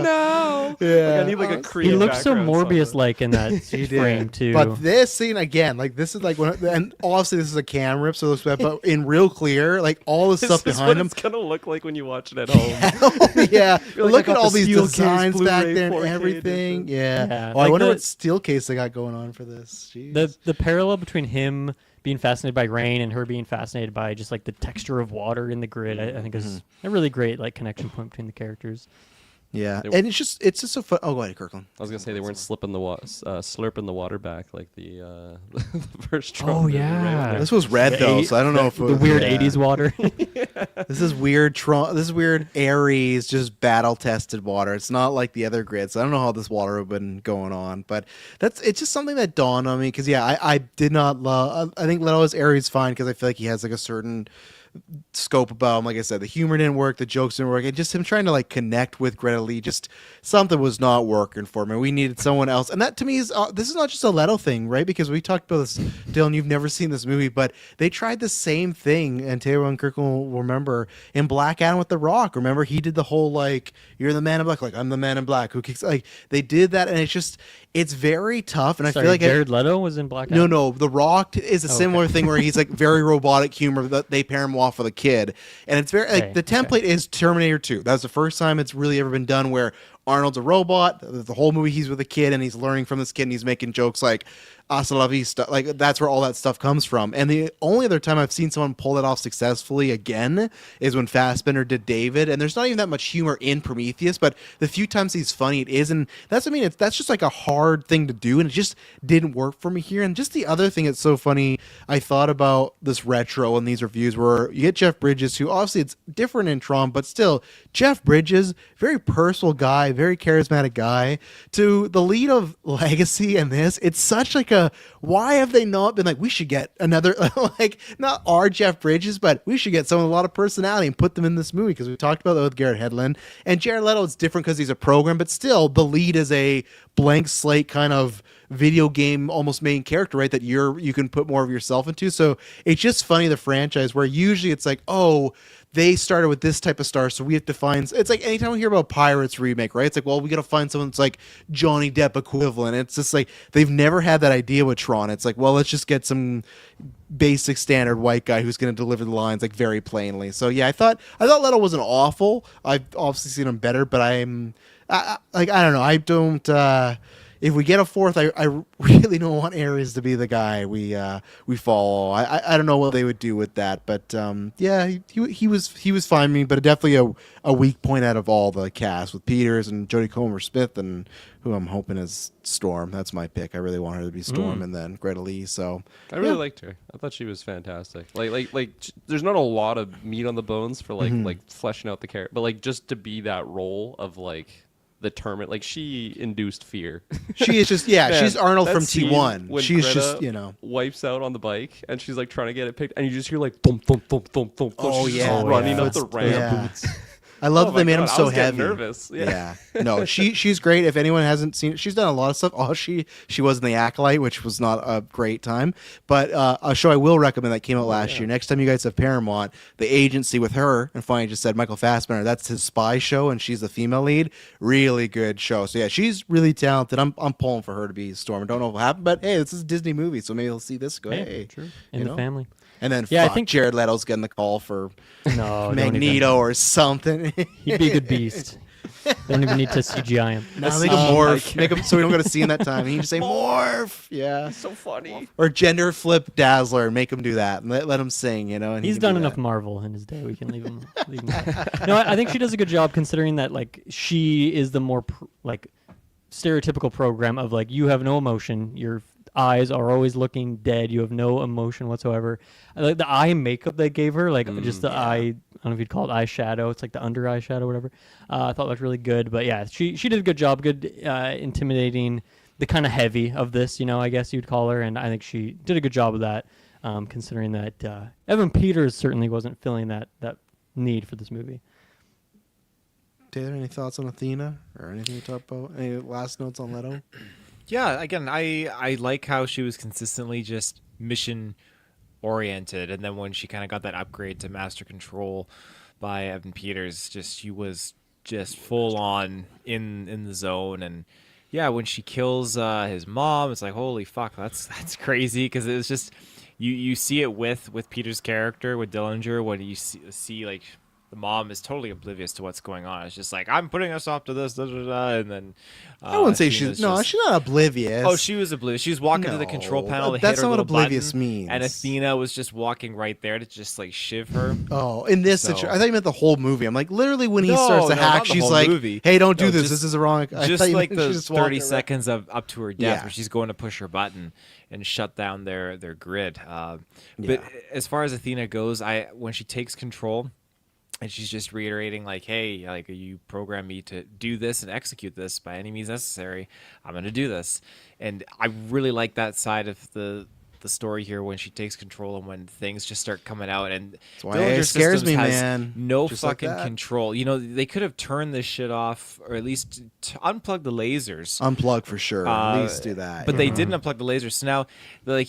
now. Yeah, like I need like a creep. He looks so Morbius-like in that frame too. But this scene again, like this is like and obviously this is a cam rip, so it looks bad. But in real clear, like all the stuff behind him, it's gonna look like when you watch it at home. Yeah, like, look I at got all the these steel designs case, back Blu-ray, there and 4K everything. edition. Yeah. Yeah, I like wonder what steel case they got going on for this. Jeez. The parallel between him being fascinated by rain and her being fascinated by just like the texture of water in the grid, I think is a really great like connection point between the characters. Yeah, and it's just so fun. Oh, go ahead, Kirkland. I was gonna say they weren't slurping the water back like the first Tron. Oh, movie, yeah. right? This was red though, so I don't know if it The was, weird 80s water. This is weird. This is weird. Ares, just battle tested water. It's not like the other grids. I don't know how this water would have been going on, but it's just something that dawned on me because I did not love. I think Leto's Ares fine because I feel like he has like a certain scope about him. Like I said, the humor didn't work, the jokes didn't work, and just him trying to like connect with Greta Lee, just something was not working for me. We needed someone else, and that to me is this is not just a Leto thing, right? Because we talked about this, Dylan. You've never seen this movie, but they tried the same thing, and Taylor and Kirk will remember in Black Adam with The Rock. Remember he did the whole like, "You're the man in black," like I'm the man in black who kicks. Like they did that, and it's very tough. And Sorry, I feel like Jared Leto was in Black Adam. No, The Rock is a similar thing where he's like very robotic humor that they pair him off with a kid, and it's very like the template is Terminator 2. That's the first time it's really ever been done where Arnold's a robot. The whole movie he's with a kid and he's learning from this kid and he's making jokes like "Hasta la vista." Like that's where all that stuff comes from. And the only other time I've seen someone pull that off successfully again is when Fassbender did David. And there's not even that much humor in Prometheus, but the few times he's funny, it is. And that's what I mean. That's just like a hard thing to do, and it just didn't work for me here. And just the other thing that's so funny, I thought about this retro and these reviews where you get Jeff Bridges, who obviously it's different in Tron, but still Jeff Bridges, very personal guy, very charismatic guy, to the lead of Legacy and this. It's such like why have they not been like, we should get another, like not our Jeff Bridges, but we should get someone with a lot of personality and put them in this movie, because we talked about that with Garrett Hedlund. And Jared Leto is different because he's a program, but still the lead is a blank slate kind of video game almost main character, right, that you can put more of yourself into. So it's just funny, the franchise, where usually it's like, oh, they started with this type of star, so we have to find. It's like anytime we hear about Pirates remake, right? It's like, well, we got to find someone that's like Johnny Depp equivalent. It's just like they've never had that idea with Tron. It's like, well, let's just get some basic standard white guy who's going to deliver the lines like very plainly. So yeah, I thought Leto wasn't awful. I've obviously seen him better, but I don't know. I don't. if we get a fourth, I really don't want Ares to be the guy we follow. I don't know what they would do with that, but yeah, he was fine with me, but definitely a weak point out of all the cast with Peters and Jodie Comer-Smith, and who I'm hoping is Storm. That's my pick. I really want her to be Storm, and then Greta Lee. So I really liked her. I thought she was fantastic. There's not a lot of meat on the bones for like fleshing out the character, but like just to be that role of like the tournament, like she induced fear. she is just Man, she's Arnold that from scene T1. when She's Greta just wipes out on the bike and she's like trying to get it picked, and you just hear like thump thump thump thump thump. Oh she's yeah, just running up It's- the ramp. yeah. I love that they made him so I was getting heavy. nervous. Yeah. No, she's great. If anyone hasn't seen it, she's done a lot of stuff. Oh, she was in The Acolyte, which was not a great time. But a show I will recommend that came out last year. Next time you guys have Paramount, The Agency with her, and finally just said Michael Fassbender. That's his spy show, and she's the female lead. Really good show. So yeah, she's really talented. I'm pulling for her to be Storm. I don't know what will happen, but hey, this is a Disney movie, so maybe we'll see this. Go, hey, true. you In the know? family. And then Yeah, I fuck, think- Jared Leto's getting the call for No, don't Magneto even. or something. He'd be a good beast. Don't even need to CGI him. No, make him morph. Make him so we don't go to see him that time. He can just say morph. Yeah. So funny. Or gender flip Dazzler and make him do that and let him sing, you know. And He's he can done do enough that. Marvel in his day. We can leave him. No, I think she does a good job considering that like she is the more stereotypical program of like you have no emotion. Your eyes are always looking dead. You have no emotion whatsoever. Like the eye makeup they gave her, like just the eye. I don't know if you'd call it eyeshadow. It's like the under eye shadow, whatever. I thought that was really good. But yeah, she did a good job. Good intimidating. The kind of heavy of this, you know, I guess you'd call her, and I think she did a good job of that. Considering that Evan Peters certainly wasn't filling that need for this movie. Taylor, any thoughts on Athena or anything to talk about? Any last notes on Leto? Yeah, again, I like how she was consistently just mission oriented, and then when she kind of got that upgrade to Master Control by Evan Peters, just she was just full on in the zone. And yeah, when she kills his mom, it's like holy fuck, that's crazy, because it's just you see it with Peters' character with Dillinger when you see like the mom is totally oblivious to what's going on. It's just like, I'm putting us off to this, da, da, da, and then I wouldn't say Athena's she's just- not oblivious. Oh, she was oblivious. She was walking to the control No, panel to that's hit her not what little oblivious button, means. and Athena was just walking right there to just like shiv her. Oh, in this So- situation, I thought you meant the whole movie. I'm like, literally, when he No, starts to no, hack, not the she's whole like, movie. "Hey, don't do No, this. just- This is wrong." I Just thought you like meant she the just walked 30 around. seconds of up to her death Yeah. where she's going to push her button and shut down their grid. Yeah. But as far as Athena goes, when she takes control, and she's just reiterating like, hey, like you programmed me to do this and execute this by any means necessary. I'm going to do this. And I really like that side of the story here when she takes control and when things just start coming out. And That's why Dillinger it scares Systems me, has man. no Just like fucking that. control. You know, they could have turned this shit off, or at least unplug the lasers. Unplug for sure. At Uh, least do that. But you they know? didn't unplug the lasers. So now, like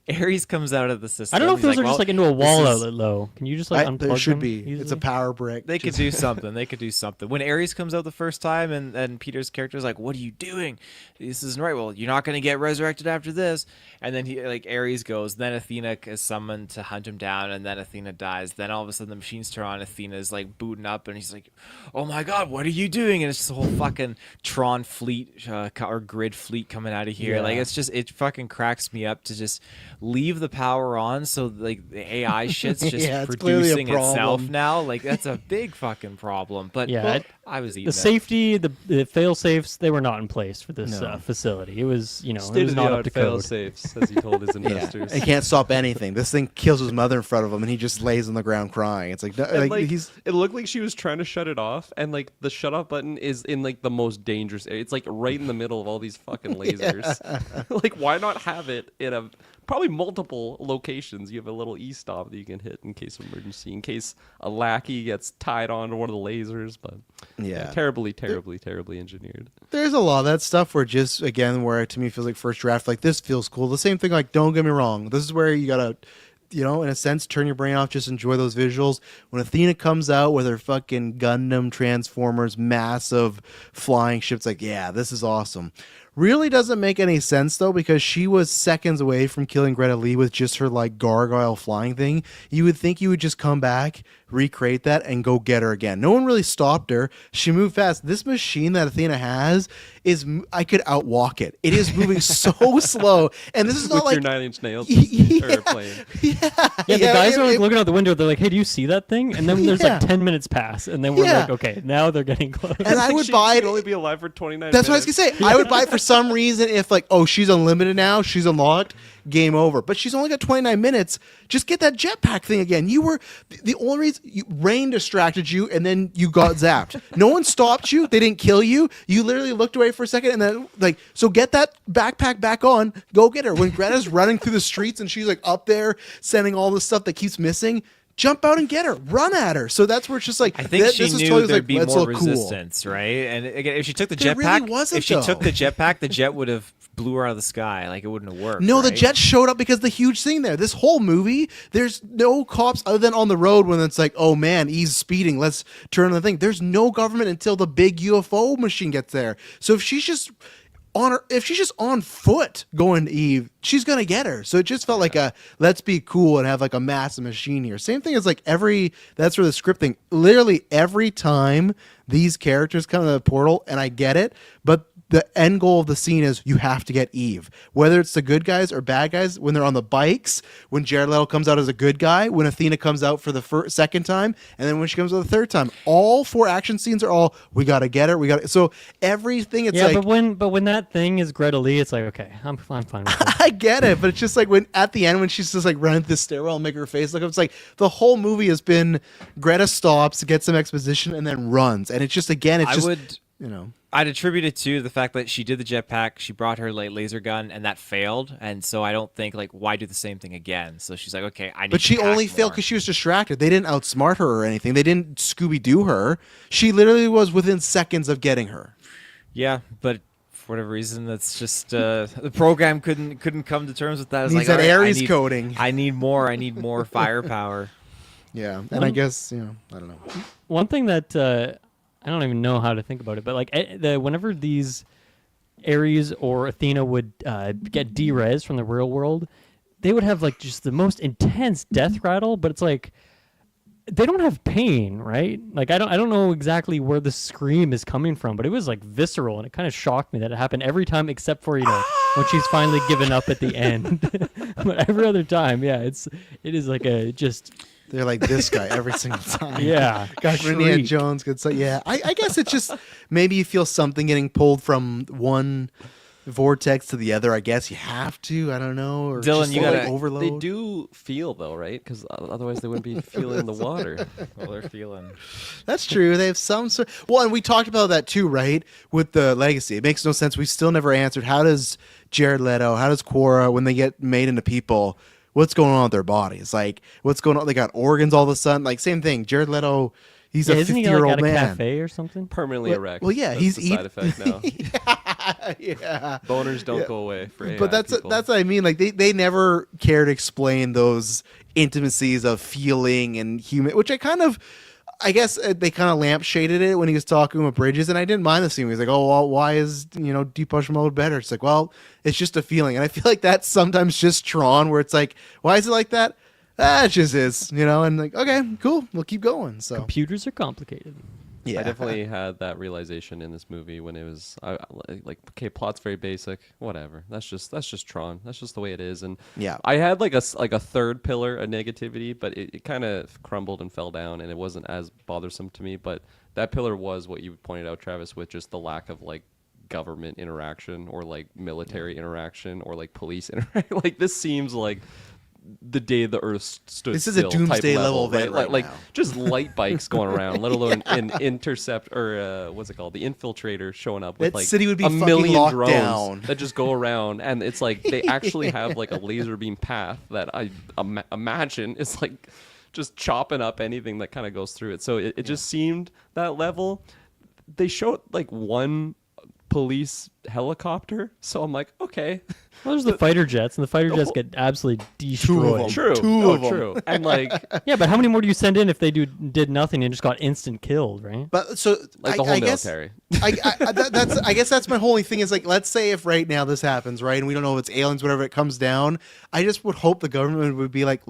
Ares comes out of the system. I don't know if He's those are well, just like into a wall this is- outlet though. Can you just like unplug There should them be. It's a easily? power brick. They could Just- do something. They could do something. When Ares comes out the first time and Peter's character is like, what are you doing? This isn't right. Well, you're not going to get resurrected after this. And then Ares goes. Then Athena is summoned to hunt him down. And then Athena dies. Then all of a sudden the machines turn on. Athena's like booting up. And he's like, oh my God, what are you doing? And it's just a whole fucking Tron fleet or grid fleet coming out of here. Yeah. Like, it fucking cracks me up to just leave the power on. So like the AI shit's just Yeah, it's clearly a producing itself problem. now. Like that's a big fucking problem. But Yeah, I was eating The it. safety, the fail safes, they were not in place for this No. Facility. It was, it State was of the not up art to fail code. safes, as he told his Yeah, investors. he can't stop anything. This thing kills his mother in front of him, and he just lays on the ground crying. It's like, And, like, he's it looked like she was trying to shut it off, and like the shut off button is in like the most dangerous area. It's like right in the middle of all these fucking lasers. Like, why not have it in probably multiple locations? You have a little e-stop that you can hit in case of emergency, in case a lackey gets tied on to one of the lasers. But Yeah. terribly engineered. There's a lot of that stuff where just, again, where to me feels like first draft, like this feels cool. The same thing, like, don't get me wrong. This is where you gotta, in a sense, turn your brain off, just enjoy those visuals. When Athena comes out with her fucking Gundam Transformers, massive flying ships, like, yeah, this is awesome. really doesn't make any sense though, because she was seconds away from killing Greta Lee with just her like gargoyle flying thing. You would think you would just come back, recreate that, and go get her again. No one really stopped her. She moved fast. This machine that Athena has is, I could outwalk it. It is moving so slow, and this is not With like your 9 Inch Nails Yeah. or plane. Yeah, the guys are like looking out the window. They're like, "Hey, do you see that thing?" And then there's Yeah. like 10 minutes pass, and then we're Yeah. like, "Okay, now they're getting close." And I would buy She'd it. only be alive for 29 That's what I minutes. was gonna say. I would buy it for some reason if like, oh, she's unlimited now, she's unlocked, game over. But she's only got 29 minutes. Just get that jetpack thing again. You were the only reason rain distracted you, and then you got zapped. No one stopped you. They didn't kill you. You literally looked away for a second, and then like, so get that backpack back on. Go get her. When Greta's running through the streets and she's like up there sending all the stuff that keeps missing. Jump out and get her. Run at her. So that's where it's just like I think she this is knew totally there'd like, be let's more look cool. resistance, right? And again, if she took the There jetpack, really wasn't, if she took though. the jetpack, the jet would have blew her out of the sky. Like it wouldn't have worked. No, the right? jet showed up because the huge thing there. This whole movie, there's no cops other than on the road when it's like, oh man, he's speeding. Let's turn the thing. There's no government until the big UFO machine gets there. So if she's just on foot going to Eve, she's gonna get her. So it just felt like a let's be cool and have like a massive machine here. Same thing as like that's where the script thing. Literally every time these characters come to the portal, and I get it, but the end goal of the scene is you have to get Eve. Whether it's the good guys or bad guys, when they're on the bikes, when Jared Leto comes out as a good guy, when Athena comes out for the second time, and then when she comes out the third time, all 4 action scenes are all we gotta get her. So everything it's yeah, like but when that thing is Greta Lee, it's like, okay, I'm fine with it. I get it, but it's just like when at the end when she's just like running through the stairwell and make her face look up, it's like the whole movie has been Greta stops, gets some exposition, and then runs, and it's just again, it's just I'd attribute it to the fact that she did the jetpack, she brought her like laser gun, and that failed. And so I don't think like why do the same thing again? So she's like, okay, I need. But to she pack only failed more. because she was distracted. They didn't outsmart her or anything. They didn't Scooby Doo her. She literally was within seconds of getting her. Yeah, but for whatever reason, that's just the program couldn't come to terms with that. It's Needs like, that all right, Ares coding. I need more. I need more firepower. Yeah, and I guess I don't know. One thing that I don't even know how to think about it, but like whenever these Ares or Athena would get derez from the real world, they would have like just the most intense death rattle. But it's like they don't have pain, right? Like I don't know exactly where the scream is coming from, but it was like visceral, and it kind of shocked me that it happened every time except for when she's finally given up at the end. But every other time, yeah, it is like a just. They're like this guy every single time. Yeah. Gosh, Indiana Shriek. Jones could say, yeah. I guess it's just maybe you feel something getting pulled from one vortex to the other. I guess you have to. I don't know. Or Dylan, just you like gotta- overload. They do feel though, right? Because otherwise they wouldn't be feeling the water. Well, they're feeling. That's true. They have some sort. Well, and we talked about that too, right? With the legacy, it makes no sense. We still never answered. How does Jared Leto? How does Quora, when they get made into people? What's going on with their bodies? Like, what's going on? They got organs all of a sudden. Like, same thing. Jared Leto, he's a Isn't he 50-year-old like at a man. cafe or something? Permanently erect. well, yeah, That's he's the side effect now. yeah. Boners don't go away for AI But that's people. what I mean. Like they never care to explain those intimacies of feeling and human, which I guess they kind of lampshaded it when he was talking with Bridges, and I didn't mind the scene. He was like, "Oh, well, why is Depeche Mode better?" It's like, well, it's just a feeling, and I feel like that's sometimes just Tron, where it's like, why is it like that? It just is, and like, okay, cool, we'll keep going. So Computers are complicated. yeah, I definitely had that realization in this movie when it was like, okay, plot's very basic, whatever. That's just Tron. That's just the way it is. And Yeah. I had like a third pillar of negativity, but it kind of crumbled and fell down, and it wasn't as bothersome to me. But that pillar was what you pointed out, Travis, with just the lack of like government interaction or like military interaction or like police interaction. Like this seems like the day the Earth stood This is a still doomsday type level right? event right like now. just light bikes going around, let alone an intercept or what's it called, the infiltrator showing up with That like city would be a fucking million locked drones down. that just go around, and it's like they actually have like a laser beam path that I imagine is like just chopping up anything that kind of goes through it. So it just seemed that level. They showed like one police helicopter. So I'm like, okay. Well, there's the fighter jets, and the fighter jets get absolutely destroyed. True. Two of 'em. True. And like Yeah, but how many more do you send in if they did nothing and just got instant killed, right? But so the whole I guess, military. I guess that's my whole thing is like, let's say if right now this happens, right, and we don't know if it's aliens, whatever, it comes down. I just would hope the government would be like,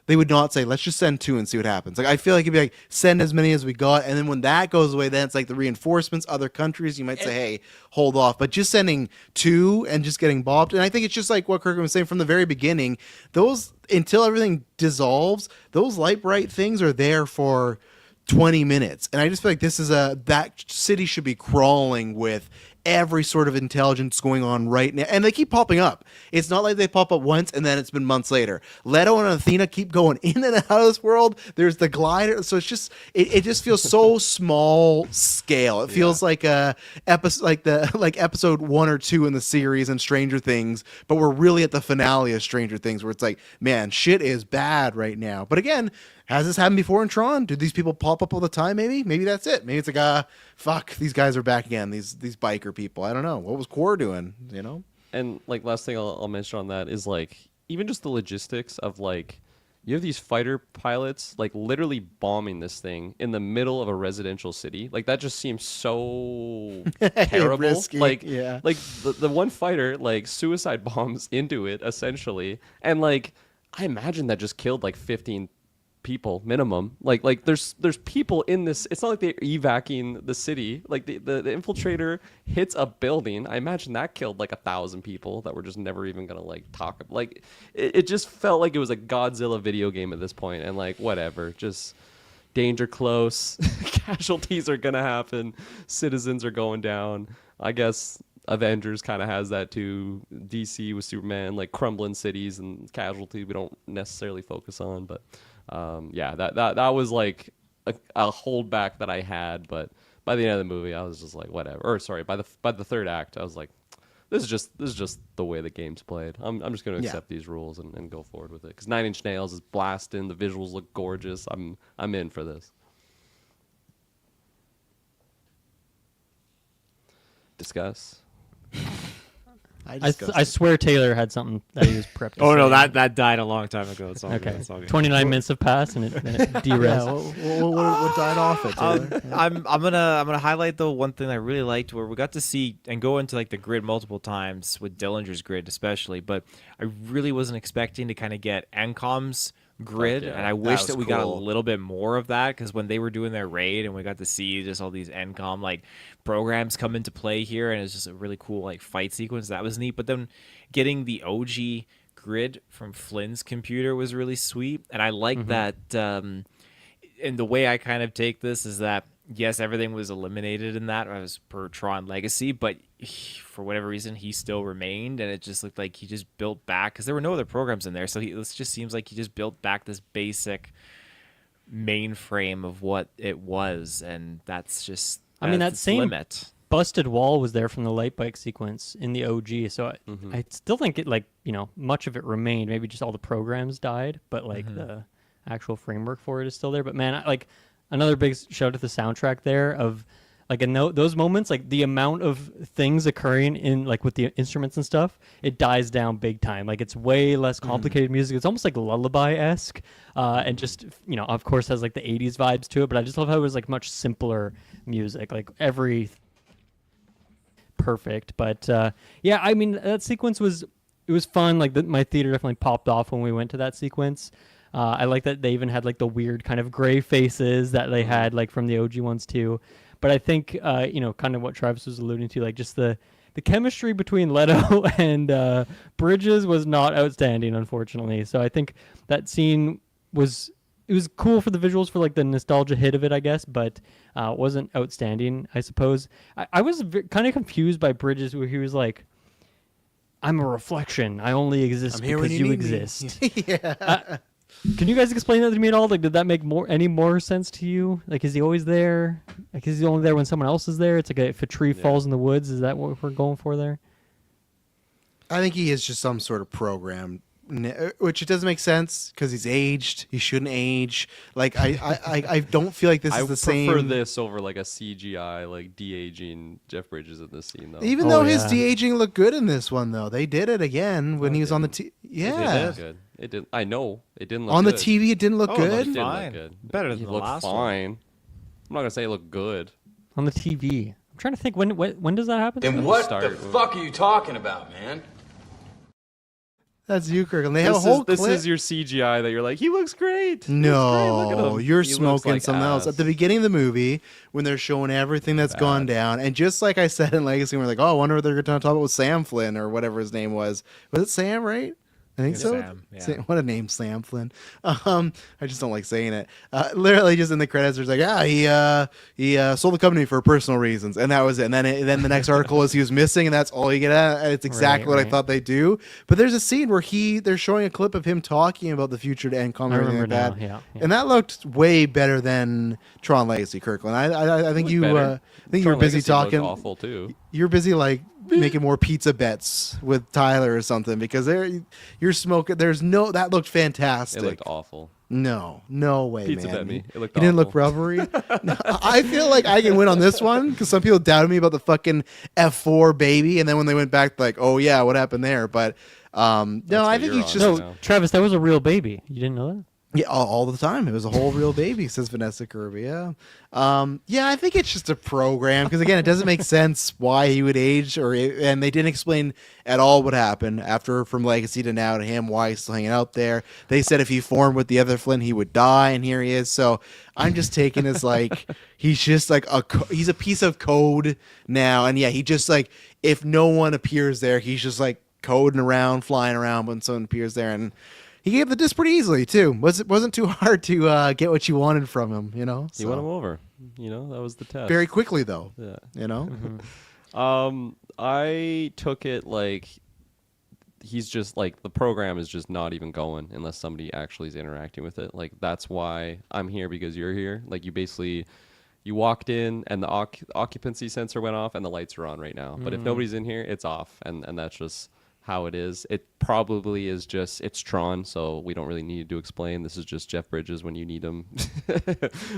they would not say, let's just send 2 and see what happens. Like, I feel like it'd be like, send as many as we got. And then when that goes away, then it's like the reinforcements, other countries, you might say, hey, hold off. But just sending 2 and just getting bopped. And I think it's just like what Kirkman was saying from the very beginning, until everything dissolves, those light bright things are there for 20 minutes. And I just feel like that city should be crawling with every sort of intelligence going on right now, and they keep popping up. It's not like they pop up once and then it's been months later. Leto and Athena keep going in and out of this world. There's the glider, so it's just it just feels so small scale. It feels like a episode, like episode 1 or 2 in the series in Stranger Things, but we're really at the finale of Stranger Things, where it's like, man, shit is bad right now. But again, has this happened before in Tron? Do these people pop up all the time? Maybe that's it. Maybe it's like, fuck, these guys are back again. These biker people. I don't know. What was Core doing? You know. And like last thing I'll mention on that is like even just the logistics of like you have these fighter pilots like literally bombing this thing in the middle of a residential city. Like that just seems so terrible. Risky, like yeah. like the one fighter like suicide bombs into it essentially, and like I imagine that just killed like 15 people minimum. Like there's people in this. It's not like they're evacuating the city. Like the infiltrator hits a building. I imagine that killed like 1,000 people that were just never even gonna like talk. Like it just felt like it was a Godzilla video game at this point, and like whatever, just danger close. Casualties are gonna happen. Citizens are going down. I guess Avengers kind of has that too. DC with Superman, like crumbling cities and casualties we don't necessarily focus on, but yeah, that was like a holdback that I had, but by the end of the movie, I was just like, whatever. Or sorry, by the third act, I was like, this is just the way the game's played. I'm just gonna accept these rules and go forward with it. Because 9 Inch Nails is blasting, the visuals look gorgeous. I'm in for this. Discuss. I swear Taylor had something that he was prepped. Oh to no, say. that died a long time ago. It's all Okay. good. It's all good. 29 minutes have passed and it de-res. What died off it? Taylor? I'm gonna highlight though one thing I really liked where we got to see and go into like the grid multiple times with Dillinger's grid especially, but I really wasn't expecting to kind of get Encom's grid, yeah. and I wish was that we got a cool. little bit more of that, because when they were doing their raid and we got to see just all these Encom like programs come into play here, and it's just a really cool like fight sequence that was neat. But then getting the OG grid from Flynn's computer was really sweet, and I like that. And the way I kind of take this is that yes, everything was eliminated in that as per Tron Legacy, but for whatever reason he still remained, and it just looked like he just built back, because there were no other programs in there, so this just seems like he just built back this basic mainframe of what it was, and that's just I mean, that its same limit. busted wall was there from the light bike sequence in the OG, so I still think it, like, you know, much of it remained. Maybe just all the programs died, but like the actual framework for it is still there. But man, like another big shout out to the soundtrack there of like those moments, like the amount of things occurring in like with the instruments and stuff, it dies down big time. Like it's way less complicated music. It's almost like lullaby-esque, and just, you know, of course has like the 80s vibes to it, but I just love how it was like much simpler music, like every perfect. But yeah, I mean, that sequence was fun. Like my theater definitely popped off when we went to that sequence. I like that they even had like the weird kind of gray faces that they had like from the OG ones too. But I think you know, kind of what Travis was alluding to, like just the chemistry between Leto and Bridges was not outstanding, unfortunately. So I think that scene was cool for the visuals, for like the nostalgia hit of it, I guess, but wasn't outstanding, I suppose. I was kind of confused by Bridges, where he was like, "I'm a reflection. I only exist because you exist." Yeah. Can you guys explain that to me at all? Like, did that make any more sense to you? Like, is he always there? Like, is he only there when someone else is there? It's like if a tree falls in the woods, is that what we're going for there? I think he is just some sort of program. which it doesn't make sense because he's aged. He shouldn't age. Like I don't feel like this is the same. I prefer this over like a CGI like de-aging Jeff Bridges in this scene though. Even though his de-aging looked good in this one, though, they did it again when he was on the It did good. It didn't. I know it didn't look on good. the TV. It didn't look Oh, good. it looked Didn't fine. look good. Better than It the looked last one. fine. I'm not gonna say it looked good. On the TV. I'm trying to think when does that happen? Then what Start the with- fuck are you talking about, man? That's you, Kirk. And they have a This whole is this clip. is your CGI that you're like he looks great. He looks great. No, Look at him. you're He looks smoking like something else. ass. At the beginning of the movie, when they're showing everything that's gone down, and just like I said in Legacy, we're like, oh, I wonder what they're going to talk about with Sam Flynn or whatever his name was. Was it Sam, right? I think Yeah, so. Sam, yeah. What a name, Sam Flynn. I just don't like saying it. Literally, just in the credits, there's like, he sold the company for personal reasons, and that was it. And then the next article is he was missing, and that's all you get at. And it's exactly what I right. thought they'd do. But there's a scene where they're showing a clip of him talking about the future to end comic I and everything like remember that. now, yeah. And that looked way better than Tron Legacy, Kirkland. I think you Better. I think you're Tron busy Legacy looked talking. awful too. You're busy like making more pizza bets with Tyler or something because you're smoking. That looked fantastic. It looked awful. No way, Pizza man. bet me. It looked He didn't look awful. rubbery. No, I feel like I can win on this one because some people doubted me about the fucking F4 baby, and then when they went back, like, oh yeah, what happened there? But no, what I think you're he's on just now. No, Travis, that was a real baby. You didn't know that? yeah, all the time. It was a whole real baby, says Vanessa Kirby. Yeah, yeah. I think it's just a program because again, it doesn't make sense why he would age, and they didn't explain at all what happened after from Legacy to now to him why he's still hanging out there. They said if he formed with the other Flynn, he would die, and here he is. So I'm just taking as like he's just like he's a piece of code now, and yeah, he just like if no one appears there, he's just like coding around, flying around when someone appears there, and he gave the disc pretty easily too. Wasn't too hard to get what you wanted from him, you know. You won him over. You know that was the test. very quickly though. Yeah. You know. I took it like he's just like the program is just not even going unless somebody actually is interacting with it. Like that's why I'm here because you're here. Like you walked in and the occupancy sensor went off and the lights are on right now. But if nobody's in here, it's off, and that's just how it is. It probably is just it's Tron, so we don't really need to explain. This is just Jeff Bridges when you need him,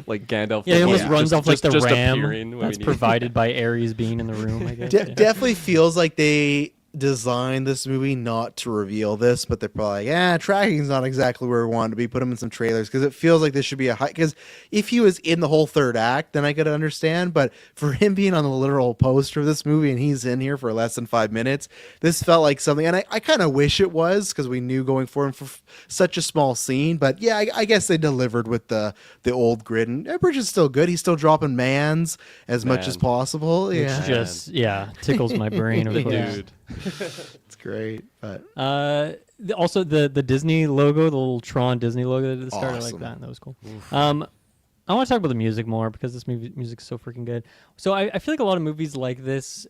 like Gandalf. Yeah, he almost just- runs off like the just ram appearing when we that's need- provided by Ares being in the room, I guess. Definitely feels like they designed this movie not to reveal this, but they're probably like, tracking's not exactly where we want to be. Put him in some trailers because it feels like this should be a high. Because if he was in the whole third act, then I could understand. But for him being on the literal poster of this movie and he's in here for less than 5 minutes, this felt like something. And I kind of wish it was because we knew going for him for such a small scene. But yeah, I guess they delivered with the old grid. And Bridge is still good. He's still dropping mans as much as Man. possible. Which Yeah, just tickles my brain. Of course. Dude. it's great. But Also the Disney logo, the little Tron Disney logo that started like Awesome. that. That was cool. I want to talk about the music more because this music's so freaking good. So I feel like a lot of movies like this,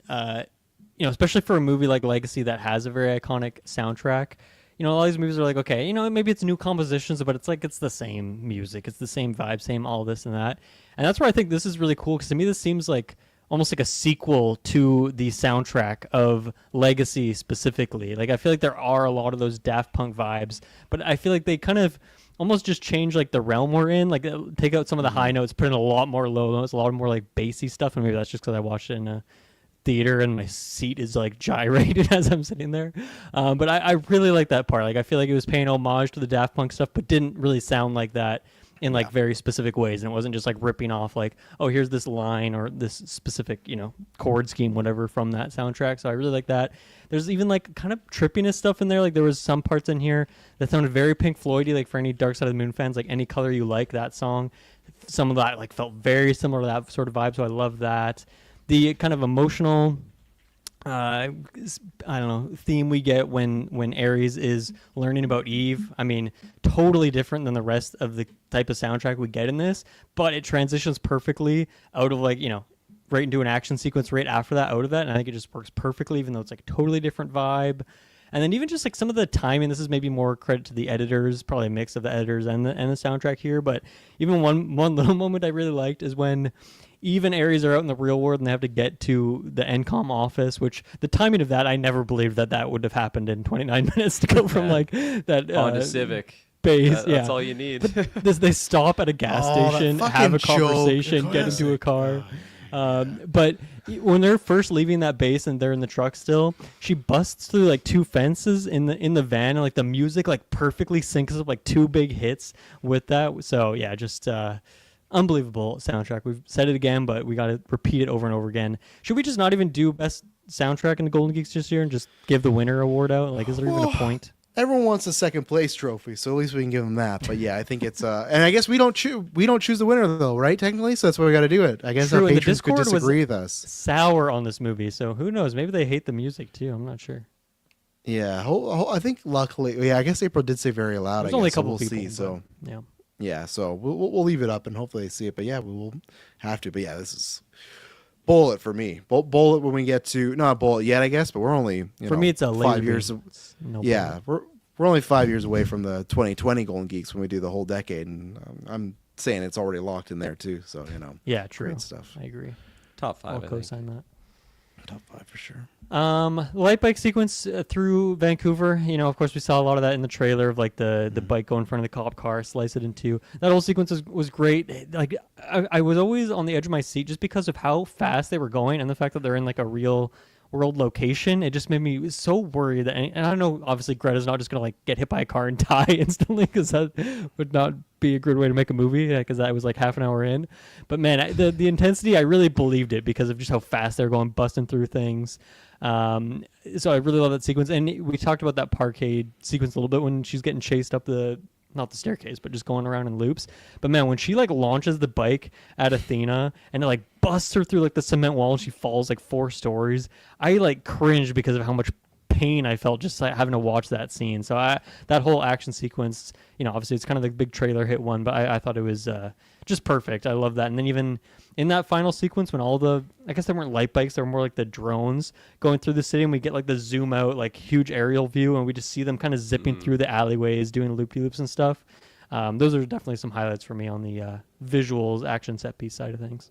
especially for a movie like Legacy that has a very iconic soundtrack. A lot of these movies are like, okay, maybe it's new compositions, but it's the same music, it's the same vibe, same all this and that. And that's where I think this is really cool because to me this seems like almost like a sequel to the soundtrack of Legacy specifically. Like I feel like there are a lot of those Daft Punk vibes, but I feel like they kind of almost just change like the realm we're in, like take out some of the high notes, put in a lot more low notes, a lot more like bassy stuff, and maybe that's just because I watched it in a theater and my seat is like gyrated as I'm sitting there. But I really like that part. Like I feel like it was paying homage to the Daft Punk stuff, but didn't really sound like that in like very specific ways, and it wasn't just like ripping off like, oh, here's this line or this specific chord scheme whatever from that soundtrack. So I really like that. There's even like kind of trippiness stuff in there. Like there was some parts in here that sounded very Pink Floydy. Like for any Dark Side of the Moon fans, like Any Color You Like, that song, some of that like felt very similar to that sort of vibe. So I love that. The kind of emotional theme we get when Ares is learning about Eve. I mean, totally different than the rest of the type of soundtrack we get in this, but it transitions perfectly out of like, right into an action sequence right after that, out of that. And I think it just works perfectly, even though it's like a totally different vibe. And then even just like some of the timing, this is maybe more credit to the editors, probably a mix of the editors and the soundtrack here. But even one little moment I really liked is when even Ares are out in the real world and they have to get to the NCOM office, which the timing of that, I never believed that would have happened in 29 minutes to go from like that Honda Civic. base. That's all you need. They stop at a gas Oh, that station, fucking have a joke. conversation, get into a car. But when they're first leaving that base and they're in the truck still, she busts through like 2 fences in the van, and like the music like perfectly syncs up like 2 big hits with that. So yeah, just unbelievable soundtrack. We've said it again, but we got to repeat it over and over again. Should we just not even do best soundtrack in the Golden Geeks this year and just give the winner award out? Like, is there even a point? Everyone wants a second place trophy, so at least we can give them that. But yeah, I think it's and I guess we don't choose the winner though, right? Technically, so that's why we got to do it. I guess True, our and the patrons could Discord was disagree with us. Sour on this movie, so who knows? Maybe they hate the music too. I'm not sure. Yeah, I think luckily, yeah, I guess April did say very loud. There's I only a guess, so couple we'll people. see. So yeah. yeah, so we'll leave it up and hopefully they see it. But yeah, we will have to. But yeah, this is bullet for me. Bullet when we get to not bullet yet, I guess. But we're only For me, it's a 5 years. No Yeah, we're only 5 years away from the 2020 Golden Geeks when we do the whole decade, and I'm saying it's already locked in there too. So Yeah, true. great stuff. I agree. Top 5. I'll I think. co-sign that. Top 5 for sure. Light bike sequence through Vancouver. Of course, we saw a lot of that in the trailer of like the bike go in front of the cop car, slice it in two. That whole sequence was great. Like I was always on the edge of my seat just because of how fast they were going and the fact that they're in like a real world location. It just made me so worried that, and I don't know, obviously Greta's not just gonna like get hit by a car and die instantly, because that would not be a good way to make a movie, because that was like half an hour in. But man, the intensity, I really believed it because of just how fast they're going, busting through things. So I really love that sequence. And we talked about that parkade sequence a little bit when she's getting chased up not the staircase, but just going around in loops. But man, when she like launches the bike at Athena and it like busts her through like the cement wall and she falls like 4 stories, I like cringed because of how much pain I felt just like having to watch that scene. So that whole action sequence, obviously it's kind of the big trailer hit one, but I thought it was just perfect. I love that. And then even in that final sequence when I guess they weren't light bikes, they were more like the drones going through the city, and we get like the zoom out, like huge aerial view, and we just see them kind of zipping through the alleyways, doing loop-de-loops and stuff. Those are definitely some highlights for me on the visuals, action set piece side of things.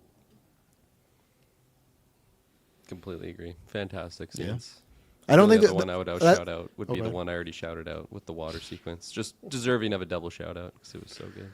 Completely agree. Fantastic scenes. I don't think the that one I would shout out would be the one I already shouted out with the water sequence. Just deserving of a double shout out because it was so good.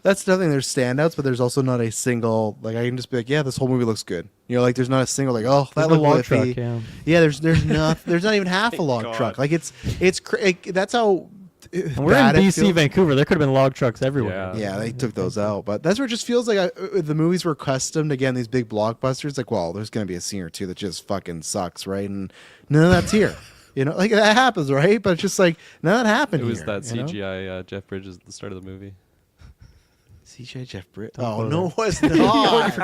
that's nothing. There's standouts, but there's also not a single like I can just be like, yeah, this whole movie looks good. Like there's not a single like, oh, that There's no looked log whiffy. truck, yeah. There's not even half a log God. truck. Like that's how And we're in bad it BC, feels. Vancouver. There could have been log trucks everywhere. Yeah, they took those out, but that's where it just feels like the movies were accustomed again. These big blockbusters, like, well, there's gonna be a scene or two that just fucking sucks, right? And none of that's here. Like that happens, right? But it's just like none of that happened. It was here, that CGI Jeff Bridges at the start of the movie. CGI Jeff Britt. Don't Oh go no, it's not.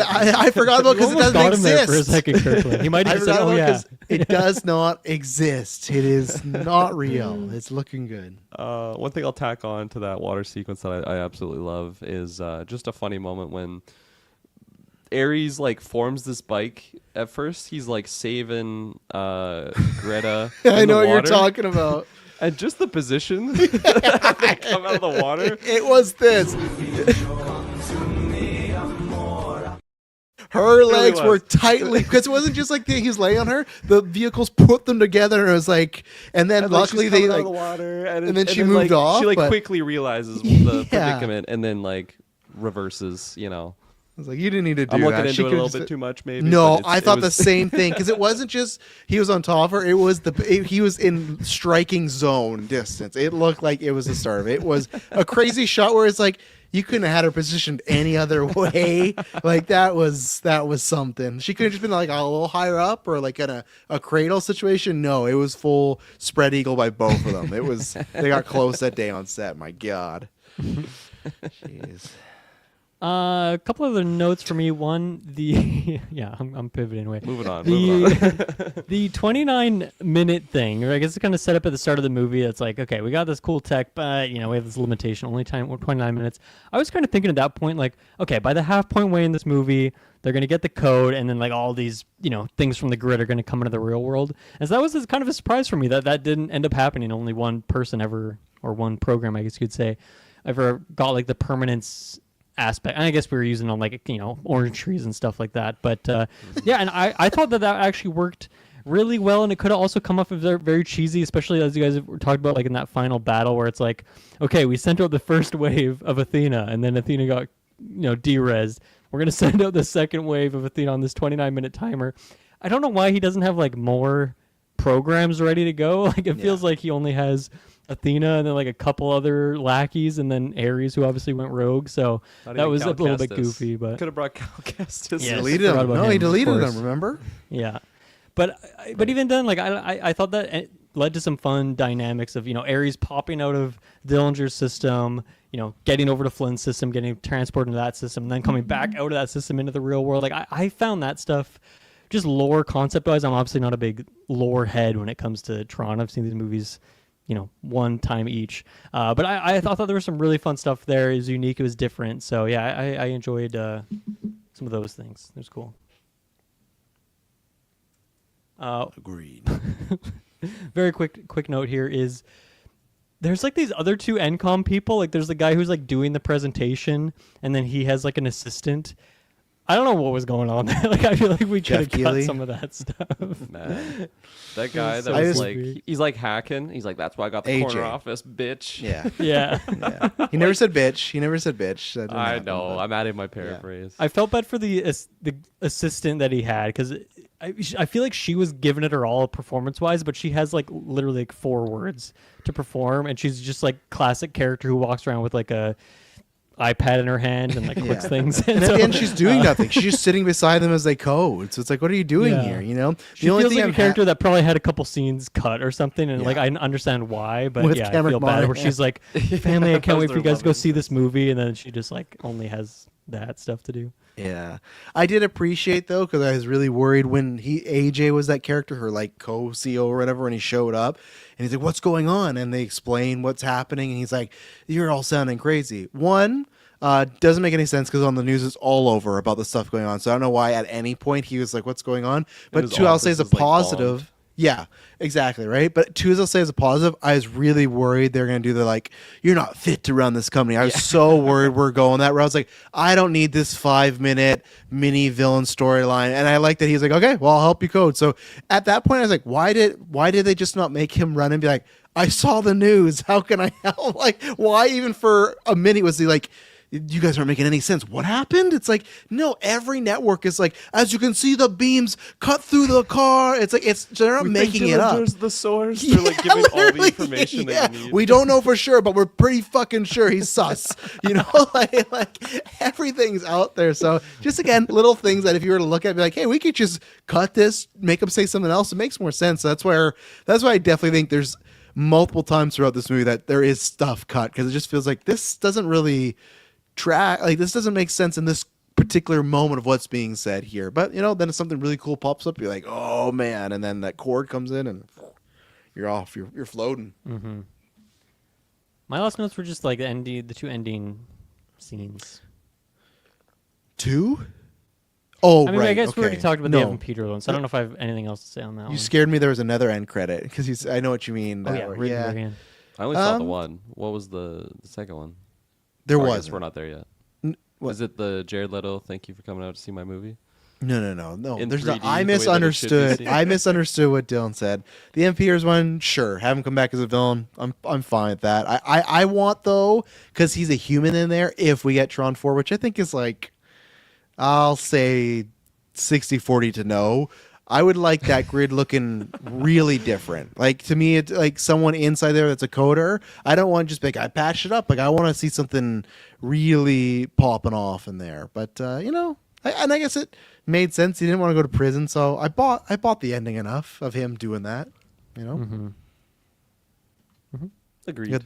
I forgot about because it Almost doesn't got him there for a exist. second, Kirkland. He might I have just said, forgot "Oh about yeah." 'cause it does not exist. It is not real. It's looking good. One thing I'll tack on to that water sequence that I absolutely love is just a funny moment when Ares like forms this bike. At first, he's like saving Greta. I in know the what you're water. talking about. And just the position that they come out of the water. It was this. Her legs was. were tightly because it wasn't just like he was laying on her. The vehicles put them together, and it was like, and then And, like, luckily she's they coming out like, of the water, and then she moved like, off, She like but- quickly realizes the Yeah. predicament, and then like reverses. I was like, you didn't need to do I'm that. looking She into it a could've little just- bit too much, maybe. No, but it's- I it thought the was- same thing because it wasn't just he was on top of her. It was he was in striking zone distance. It looked like it was the start of it. It was a crazy shot where it's like you couldn't have had her positioned any other way. Like that was something. She could have just been like a little higher up or like in a cradle situation. No, it was full spread eagle by both of them. It was they got close that day on set. My God. Jeez. A couple other notes for me. One, yeah, I'm pivoting away. Moving on. Moving on. The 29-minute thing, or I guess it's kind of set up at the start of the movie. It's like, okay, we got this cool tech, but we have this limitation, only time 29 minutes. I was kind of thinking at that point, like, okay, by the half point way in this movie, they're gonna get the code, and then like all these things from the grid are gonna come into the real world. And so that was kind of a surprise for me that didn't end up happening. Only one person ever, or one program, I guess you could say, ever got like the permanence aspect. And I guess we were using on like orange trees and stuff like that. But yeah, and I thought that actually worked really well, and it could have also come off as very cheesy, especially as you guys were talking about, like in that final battle where it's like, okay, we sent out the first wave of Athena, and then Athena got de-resed. We're gonna send out the second wave of Athena on this 29-minute timer. I don't know why he doesn't have like more programs ready to go. Like it feels like he only has Athena and then like a couple other lackeys and then Ares, who obviously went rogue. So Not that even was a little bit Cal Kestis. goofy, but Could have brought Cal Kestis. Yes. Deleted forgot him. about No, he him, of deleted course. him. Remember? yeah. But even then, like I thought that it led to some fun dynamics of Ares popping out of Dillinger's system, getting over to Flynn's system, getting transported into that system, and then coming back out of that system into the real world. Like I found that stuff just lore concept wise. I'm obviously not a big lore head when it comes to Tron. I've seen these movies one time each, but I thought there was some really fun stuff there. It was unique, it was different, so yeah, I enjoyed some of those things. It was cool. Agreed. Very quick note here is there's like these other two NCOM people. Like there's the guy who's like doing the presentation, and then he has like an assistant. I don't know what was going on there. Like I feel like we could have cut Keighley? some of that stuff. Man, that guy that so was just- like, he's like hacking. He's like, that's why I got the corner AJ. office, bitch. Yeah. Yeah. Yeah. He never said bitch. He never said bitch. That didn't I happen, know. but- I'm adding my paraphrase. I felt bad for the assistant that he had because I feel like she was giving it her all performance wise, but she has like literally like 4 words to perform, and she's just like classic character who walks around with like a iPad in her hand and like clicks Yeah. things. And at the end, she's doing nothing. She's just sitting beside them as they code. So it's like, what are you doing Yeah. here? You know, She feels like a character that probably had a couple scenes cut or something, and like Yeah. I understand why, but With yeah, I Cameron feel bad where Monaghan. she's like, "Family, I can't wait for you Those are guys to go lovely see this movie," and then she just like only has that stuff to do. Yeah, I did appreciate though, because I was really worried when AJ was that character, her like co-CEO or whatever, and he showed up and he's like, "What's going on?" And they explain what's happening, and he's like, "You're all sounding crazy." One. Doesn't make any sense because on the news it's all over about the stuff going on. So I don't know why at any point he was like, "What's going on?" But his two, I'll say as a office is, like, positive. bombed. Yeah, exactly right. But two, as I'll say as a positive, I was really worried they're gonna do the like, "You're not fit to run this company." I was so worried we're going that route. I was like, I don't need this 5-minute mini villain storyline. And I like that he's like, "Okay, well I'll help you code." So at that point I was like, why did they just not make him run and be like, "I saw the news. How can I help?" Like, why even for a minute was he like, "You guys aren't making any sense. What happened?" It's like, no, every network is like, "As you can see, the beams cut through the car." It's like, they're not making it up. The source. They're like giving all the literally, information yeah. that you need. We don't know for sure, but we're pretty fucking sure he's sus. You know, like everything's out there. So just again, little things that if you were to look at, be like, "Hey, we could just cut this, make him say something else." It makes more sense. That's why I definitely think there's multiple times throughout this movie that there is stuff cut, because it just feels like this doesn't really track, like this doesn't make sense in this particular moment of what's being said here. But then if something really cool pops up, you're like, "Oh man," and then that chord comes in and you're off, you're floating. My last notes were just like the 2 ending scenes. 2? Oh, I mean, right. I guess we already okay. talked about No. the Evan Peter one, so I don't know if I have anything else to say on that You one. scared me. There was another end credit because I know what you mean. Oh that yeah, way. right at the very end. I only saw the Um, one. What was the second one? There Or I was. guess we're not there yet. What? Was it the Jared Leto? Thank you for coming out to see my movie. No. In There's 3D, I the way that it should be misunderstood. seen? I misunderstood what Dylan said. The M. Peters one, sure, have him come back as a villain. I'm fine with that. I want though, because he's a human in there. If we get Tron 4, which I think is like, I'll say 60-40 to no. I would like that grid looking really different. Like to me, it's like someone inside there that's a coder. I don't want just like I patched it up. Like I want to see something really popping off in there. But I guess it made sense. He didn't want to go to prison, so I bought the ending enough of him doing that. Agreed. You got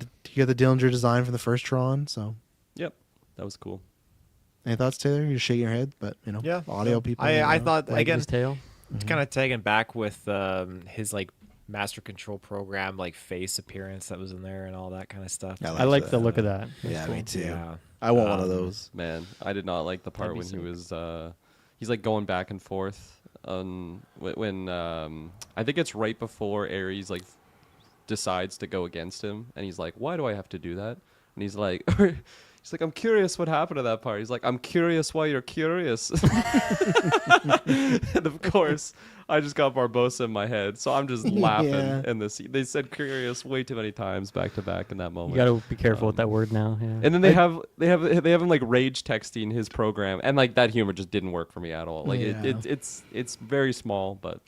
the Dillinger design from the first Tron. So Yep, that was cool. any thoughts, Taylor? You're shaking your head, but Yeah. audio people. I thought Wagging again, his tail. kind of taken back with his like master control program, like face appearance that was in there and all that kind of stuff. I like the look of that. That's Yeah, cool. me too. Yeah. I want one of those. Man, I did not like the part That'd when be he sick. was he's like going back and forth on when I think it's right before Ares like decides to go against him, and he's like, "Why do I have to do that?" And he's like She's like, I'm curious what happened to that part. He's like, I'm curious why you're curious. And of course, I just got Barbosa in my head, so I'm just laughing. Yeah. And they said curious way too many times back to back in that moment. You got to be careful with that word now. Yeah. And then they have him like rage texting his program, and like that humor just didn't work for me at all. Like Yeah. it's very small, but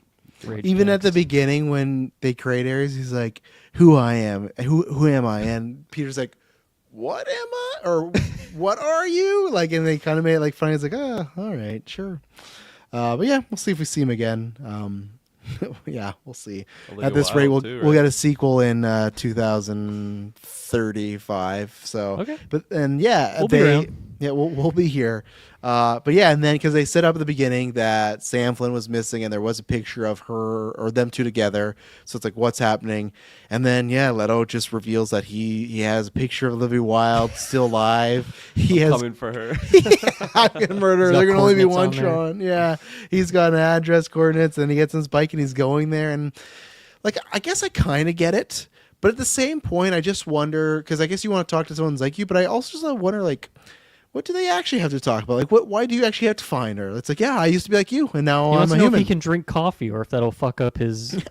Rage Even at the text. beginning when they create Ares, he's like, "Who I am? Who am I?" And Peter's like, "What am I? Or what are you?" Like, and they kind of made it like funny. It's like, "Oh, all right, sure." But yeah, we'll see if we see him again. Yeah, we'll see. Olivia At this Wilde rate, we'll too, we'll right? get a sequel in 2035. So, Okay. but and yeah, We'll be around. yeah, we'll be here. But yeah, and then because they set up at the beginning that Sam Flynn was missing, and there was a picture of her or them two together. So it's like, what's happening? And then yeah, Leto just reveals that he has a picture of Olivia Wilde still alive. He has coming for her. I'm gonna murder her. He's got There can only be coordinates one on there. Tron. Yeah, he's got an address, coordinates, and he gets on his bike and he's going there. And like, I guess I kind of get it, but at the same point, I just wonder because I guess you want to talk to someone like you, but I also just wonder like, what do they actually have to talk about? Like, why do you actually have to find her? It's like, yeah, I used to be like you, and now He I'm wants a to know human. if he can drink coffee or if that'll fuck up his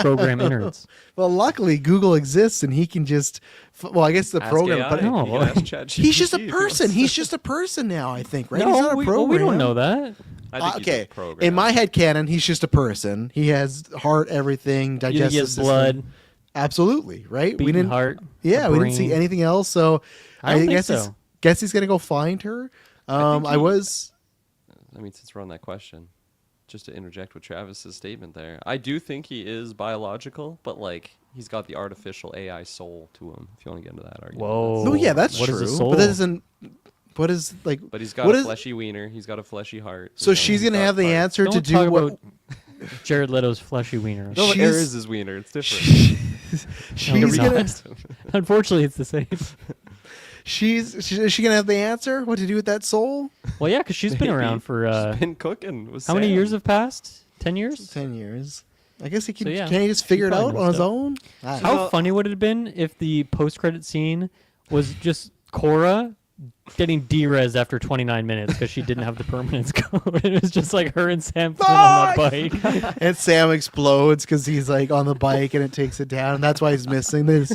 program innards. Well, luckily, Google exists, and he can just. Well, I guess the Ask program, AI. but No. You can ask ChatGPT he's just a if he person. wants. He's just a person now. I think, right? he's No, not a we program. don't know that. I think he's a Okay, program. in my head canon, he's just a person. He has heart, everything, You think digestive he has system. blood, Absolutely, right? We beating didn't. heart. Yeah, a we didn't see brain. anything else. So I don't think guess so. he's gonna go find her. think I he- was. I mean, since we're on that question, just to interject with Travis's statement there, I do think he is biological, but like he's got the artificial AI soul to him. If you want to get into that argument. Whoa. No, yeah, that's What is true. a soul? But that isn't. What is like? But he's got what a is- fleshy wiener. He's got a fleshy heart. So you know, she's he's gonna got have the parts. answer to Don't do talk what? about Jared Leto's fleshy wiener. No, but she's- Ares is his wiener. It's different. She's No, gonna. it's Unfortunately, it's the same. Is she gonna have the answer? What to do with that soul? Well, yeah, because she's been Maybe. around for She's been cooking. With how many Sam. years have passed? 10 years? 10 years. I guess he can. So, yeah, Can he just figure she it out probably on his knows own? I don't know. How Well- funny would it have been if the post-credit scene was just Cora getting derez after 29 minutes because she didn't have the permanence code? It was just like her and Sam Flynn on that bike. And Sam explodes because he's like on the bike and it takes it down. And that's why he's missing this.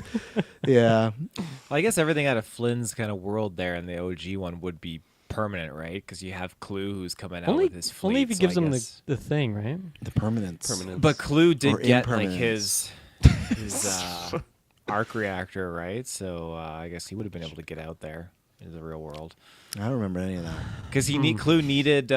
Yeah. Well, I guess everything out of Flynn's kind of world there in the OG one would be permanent, right? Because you have Clue who's coming out only, with his fleet. only if he so gives I him guess- the thing, right? The permanence. Permanent. But Clue Or did get like impermanence. his arc reactor, right? So I guess he would have been able to get out there into the real world I don't remember any of that. because Clue needed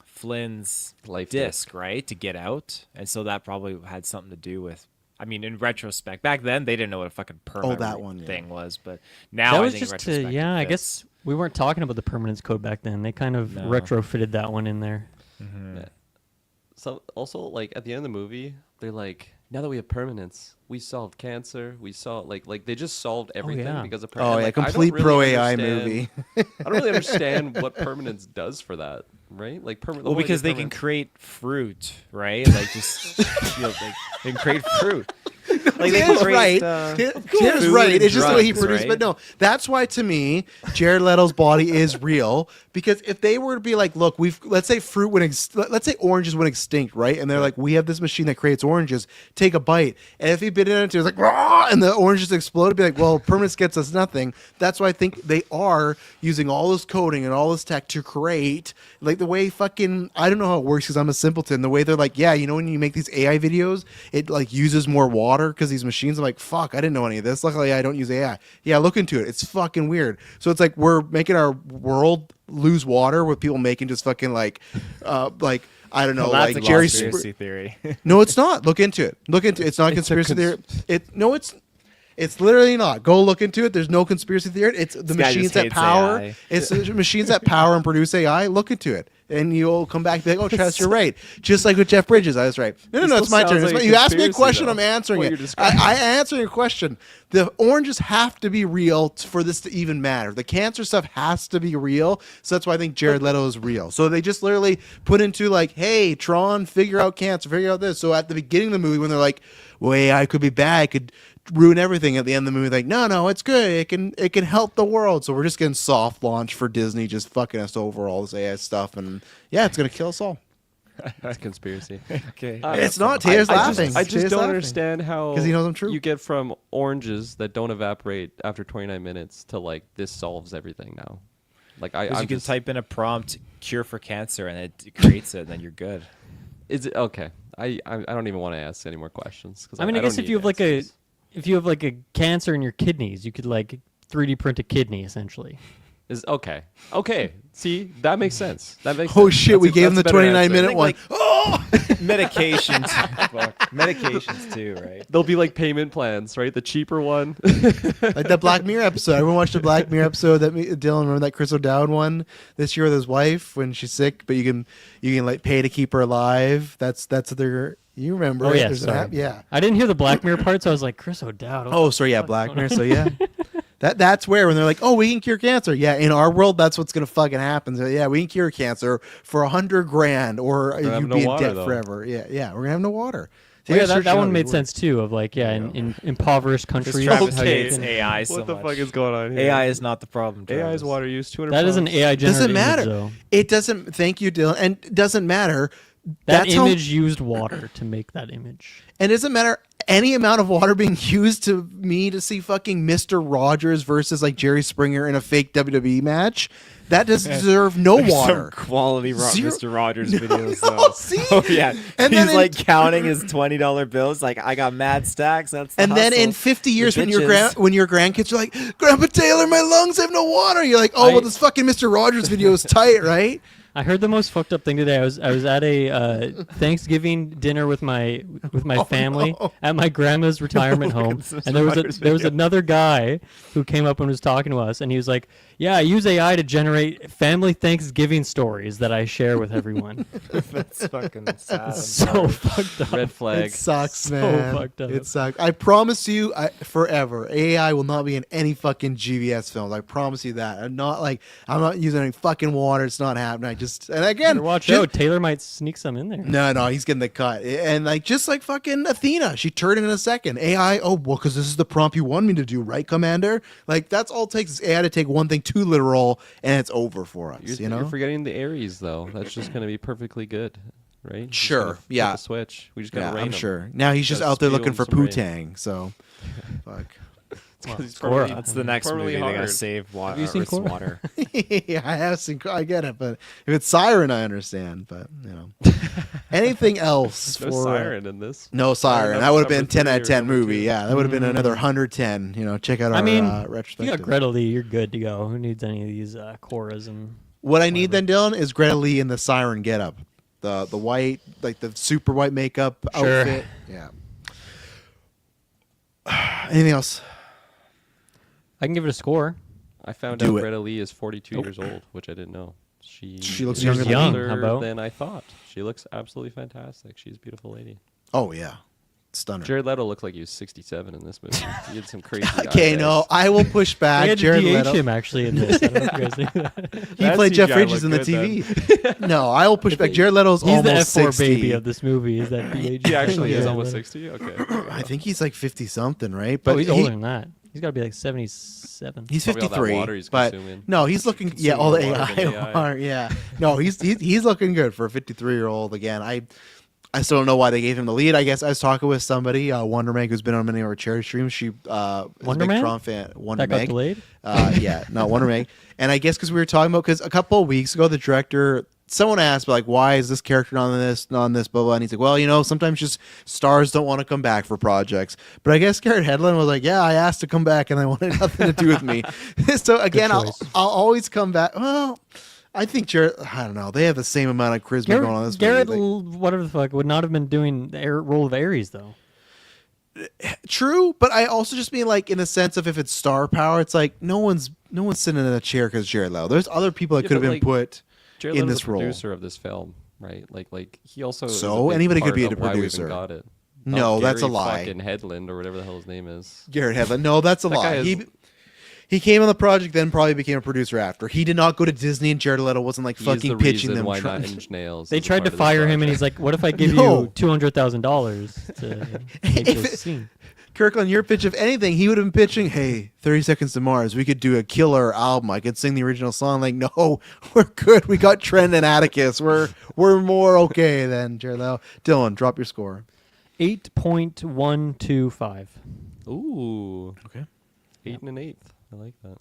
Flynn's Life disc, right, to get out, and so that probably had something to do with. I mean, in retrospection, back then they didn't know what a fucking permanent that one, yeah. thing was, but now that I was think in just to, retrospect, yeah, it I fits. guess we weren't talking about the permanence code back then. They kind of No. retrofitted that one in there. Yeah. So also, like at the end of the movie, they're like, now that we have permanence, we solved cancer. We solved like they just solved everything yeah. because of Oh, permanence. yeah. Like, I don't Complete really pro AI understand- movie. I don't really understand what permanence does for that, right? Like permanent. Well, because they can create fruit, right? Like just like they can create fruit. Like they can Jared's create, right. Jared's food right. and It's just the way he drugs, produced. right? But no, that's why to me, Jared Leto's body is real. Because if they were to be like, look, let's say fruit let's say oranges went extinct, right? And they're like, we have this machine that creates oranges. Take a bite. And if he bit into it, it's like, raw, and the oranges explode. It'd be like, well, permanence gets us nothing. That's why I think they are using all this coding and all this tech to create, like the way fucking, I don't know how it works because I'm a simpleton. The way they're like, yeah, you know, when you make these AI videos, it like uses more water because these machines. I'm like, fuck, I didn't know any of this. Luckily, I don't use AI. Yeah, look into it. It's fucking weird. So it's like we're making our world lose water with people making just fucking like I don't know, Well, that's like a Jerry. conspiracy theory. No, it's not. Look into it. Look into it. It's not a conspiracy theory. It's literally not. Go look into it. There's no conspiracy theory. It's the guy machines just that hates power. AI. It's the machines that power and produce AI. Look into it. and you'll come back and be like, oh, Travis, you're right. Just like with Jeff Bridges, I was right. No, it's my turn. sounds like a You asked me a conspiracy, question, though, I'm answering what it. you're describing. I answer your question. The oranges have to be real for this to even matter. The cancer stuff has to be real, so that's why I think Jared Leto is real. So they just literally put into like, hey, Tron, figure out cancer, figure out this. So at the beginning of the movie, when they're like, well, AI could be bad, it could ruin everything. At the end of the movie, like, no, it's good. It can help the world. So we're just getting soft launch for Disney, just fucking us over all this AI stuff, and yeah, it's gonna kill us all. That's conspiracy. Okay. It's not. Taylor's laughing. I just Taylor's don't laughing. understand how 'Cause he knows I'm true. you get from oranges that don't evaporate after 29 minutes to like this solves everything now. Like Because I'm you can just, type in a prompt cure for cancer and it creates it, and then you're good. is it okay? I don't even want to ask any more questions. 'Cause I mean, I don't guess if need you have like a answers. cancer in your kidneys, you could like 3D print a kidney essentially. Is okay. See, that makes sense. That makes Oh sense. shit! We That's a- gave him the that's a better 29 minute answer. one. Medications. Fuck. Medications too, right? There'll be like payment plans, right? The cheaper one. Like that Black Mirror episode. Everyone watched the Black Mirror episode that Dylan, remember that Chris O'Dowd one this year with his wife when she's sick, but you can like pay to keep her alive. That's their. You remember? Oh it? yeah, There's an sorry. app, yeah. I didn't hear the Black Mirror part, so I was like, Chris O'Dowd. what Oh, the sorry, yeah, fuck is Black going Mirror. on? So yeah, that's where when they're like, oh, we can cure cancer. Yeah, in our world, that's what's gonna fucking happen. So yeah, we can cure cancer for $100,000, or Gonna have you'd no be in water, debt though. forever. Yeah, we're gonna have no water. Well, yeah, Taylor that searched one out made these sense too. Of like, yeah, in impoverished countries. Travis how you hates can- AI so What the much. fuck is going on here? AI is not the problem. AI Travis. is water use. 200. that is an AI generated Doesn't matter. image, though. It doesn't. Thank you, Dylan. And it doesn't matter. That That's how- image used water to make that image. And it doesn't matter any amount of water being used to me to see fucking Mr. Rogers versus like Jerry Springer in a fake WWE match. That doesn't deserve no There's water. Some quality Zero- Mr. Rogers No, videos no, though. see? Oh yeah, And he's then like counting his $20 bills. Like I got mad stacks. That's the And then in hustle. 50 years, The when bitches. when your grandkids are like, Grandpa Taylor, my lungs have no water. You're like, oh, well, I- this fucking Mr. Rogers video is tight, right? I heard the most fucked up thing today. I was at a Thanksgiving dinner with my family no. at my grandma's retirement home, Mr. and there Rogers was video. another guy who came up and was talking to us, and he was like, "Yeah, I use AI to generate family Thanksgiving stories that I share with everyone." That's fucking sad. It's so fucked up. Red flag. It sucks, So man. fucked up. It sucks. I promise you, forever, AI will not be in any fucking GVS films. I promise you that. I'm not using any fucking water. It's not happening. And again, Better watch just- out. Taylor might sneak some in there. No, he's getting the cut. And like just like fucking Athena, she turned in a second. AI, oh well, because this is the prompt you want me to do, right, Commander? Like that's all it takes is AI to take one thing too literal, and it's over for us. You're forgetting the Aries though. That's just going to be perfectly good, right? Just Sure, gotta flip yeah. the switch. We just got Yeah, to rain I'm 'em. sure. Now he's just Gotta out there spew looking him for some rain. Poo-Tang. So, fuck. It's 'cause he's Cora. permanently- That's the next permanently movie. They gotta hard. save water. Have you seen Earth's Cora? water. Yeah, I have seen. I get it, but if it's Siren, I understand. But anything else No for siren in this. No Siren. Number- That would have been number 10 out three of or 10 number movie. two. Yeah, that would have been another 110. Check out our I mean, if you retrospective. got Greta Lee, you're good to go. Who needs any of these Coras and? What I need then, Dylan, is Greta Lee in the Siren getup, the white, like the super white makeup Sure. outfit. Yeah. Anything else? I can give it a score. I found Do out it. Greta Lee is 42 years old, which I didn't know. She looks She's younger than young. me. How about? than I thought. She looks absolutely fantastic. She's a beautiful lady. Oh yeah, stunner. Jared Leto looked like he was 67 in this movie. He had some crazy. Okay, eyes. no, I will push I back. had to Jared DH Leto. him actually in this. I don't know if you guys knew that. He That played Jeff CGI Bridges in the looked good TV. No, I will push back. Jared Leto's He's the almost F4 60. baby of this movie. Is that DH? He actually is Yeah. almost 60. Okay. I think he's like 50 something, right? But But he's older than that. He's got to be like 77. He's Probably all that 53. water he's but consuming. no, he's looking. Yeah, all the Consuming water AI. than AI. water, yeah. No, he's looking good for a 53-year-old. Again, I still don't know why they gave him the lead. I guess I was talking with somebody, Wonder Meg, who's been on many of our charity streams. She is a Wonder big Man? Tron fan. Wonder That got Meg. delayed? Yeah, not Wonder Meg. And I guess because we were talking about, because a couple of weeks ago, the director, someone asked, like, why is this character not on this, blah, blah. And he's like, well, sometimes just stars don't want to come back for projects. But I guess Garrett Hedlund was like, yeah, I asked to come back and they wanted nothing to do with me. So again, I'll choice. always come back. Well, I think Jared, I don't know. They have the same amount of charisma going on in this Garrett, movie. whatever the fuck, would not have been doing the role of Ares though. True, but I also just mean like in the sense of if it's star power, it's like no one's sitting in a chair because Jared Leto. There's other people that Yeah, could have but, been like, put. Jared in Leto's this the role. producer of this film, right? Like he also is a So big anybody could part be of the why we even producer. got it. No, Not that's a Gary lie. Fucking Headland or whatever the hell his name is. Garrett Hedlund. No, that's a That guy lie. is- He came on the project, then probably became a producer after. He did not go to Disney, and Jared Leto wasn't like He's fucking the pitching reason them. why trying- Nine Inch Nails. They is a tried part to of this fire him, project. and he's like, "What if I give No. you $200,000 to make this scene?" Kirkland, your pitch, if anything, he would have been pitching, hey, 30 Seconds to Mars, we could do a killer album. I could sing the original song. Like, no, we're good. We got Trent and Atticus. We're more okay than Jared Leto. Dylan, drop your score. 8.125. Ooh, Okay. 8 and an 8th. I like that.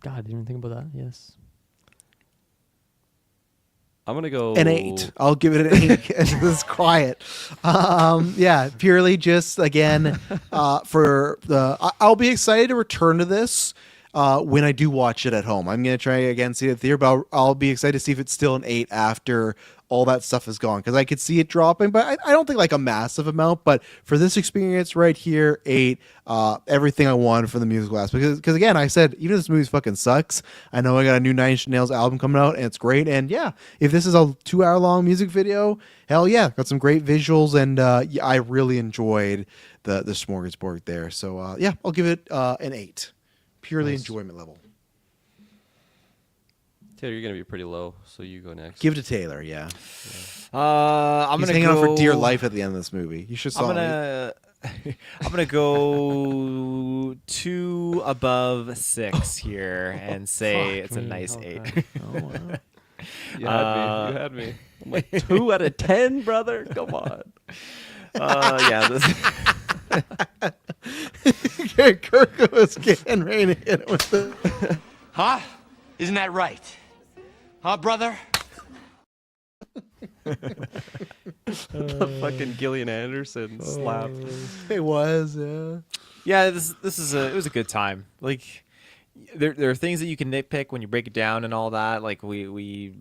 God, didn't even think about that. Yes. I'm gonna go An 8. I'll give it an 8. This is quiet. Yeah, purely just, again, for the... I'll be excited to return to this when I do watch it at home. I'm going to try again, see it there, but I'll be excited to see if it's still an 8 after all that stuff is gone, because I could see it dropping, but I don't think like a massive amount. But for this experience right here, 8, everything I wanted from the musical aspect. Because again, I said, even if this movie fucking sucks, I know I got a new Nine Inch Nails album coming out, and it's great. And yeah, if this is a 2-hour long music video, hell yeah, got some great visuals, and yeah, I really enjoyed the smorgasbord there. So yeah, I'll give it an 8, purely Nice. enjoyment level. Taylor, you're gonna be pretty low, so you go next. Give it to Taylor. Yeah, I'm he's gonna hanging go on for dear life at the end of this movie. You should saw I'm gonna I'm gonna go 2 above 6 here and say it's a me. nice Okay. 8. Oh, wow. You had me. I'm like 2 out of 10, brother. Come on. Yeah, this, Kirk was getting ready to hit it with the. Huh? Isn't that right? Huh, brother? The fucking Gillian Anderson slap. It was. Yeah. yeah, this is it was a good time. Like there are things that you can nitpick when you break it down and all that. Like we